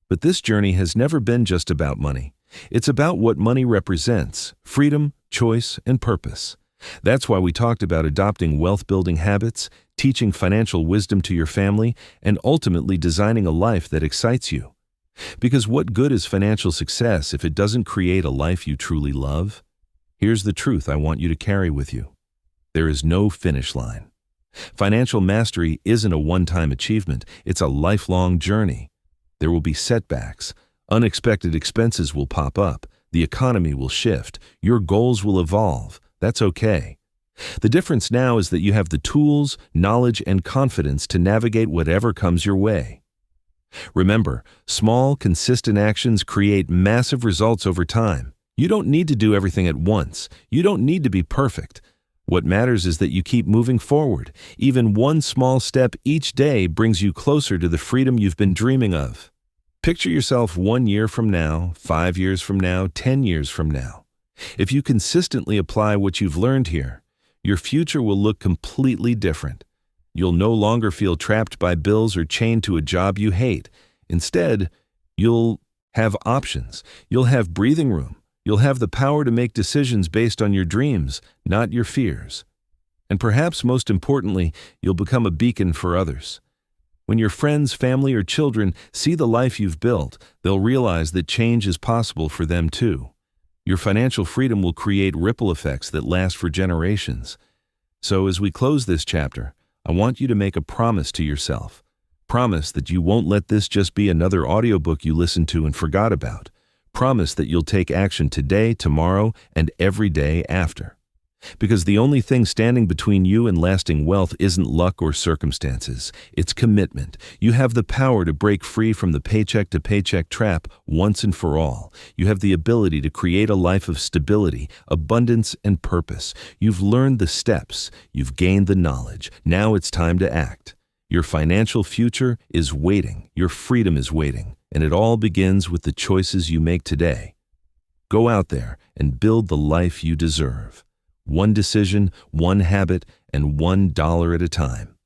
But this journey has never been just about money. It's about what money represents: freedom, choice, and purpose. That's why we talked about adopting wealth-building habits, teaching financial wisdom to your family, and ultimately designing a life that excites you. Because what good is financial success if it doesn't create a life you truly love? Here's the truth I want you to carry with you. There is no finish line. Financial mastery isn't a one-time achievement, it's a lifelong journey. There will be setbacks. Unexpected expenses will pop up. The economy will shift. Your goals will evolve. That's okay. The difference now is that you have the tools, knowledge, and confidence to navigate whatever comes your way. Remember, small, consistent actions create massive results over time. You don't need to do everything at once. You don't need to be perfect. What matters is that you keep moving forward. Even one small step each day brings you closer to the freedom you've been dreaming of. Picture yourself 1 year from now, 5 years from now, 10 years from now. If you consistently apply what you've learned here, your future will look completely different. You'll no longer feel trapped by bills or chained to a job you hate. Instead, you'll have options. You'll have breathing room. You'll have the power to make decisions based on your dreams, not your fears. And perhaps most importantly, you'll become a beacon for others. When your friends, family, or children see the life you've built, they'll realize that change is possible for them too. Your financial freedom will create ripple effects that last for generations. So as we close this chapter, I want you to make a promise to yourself. Promise that you won't let this just be another audiobook you listened to and forgot about. Promise that you'll take action today, tomorrow, and every day after. Because the only thing standing between you and lasting wealth isn't luck or circumstances, it's commitment. You have the power to break free from the paycheck-to-paycheck trap once and for all. You have the ability to create a life of stability, abundance, and purpose. You've learned the steps. You've gained the knowledge. Now it's time to act. Your financial future is waiting. Your freedom is waiting. And it all begins with the choices you make today. Go out there and build the life you deserve. One decision, one habit, and $1 at a time.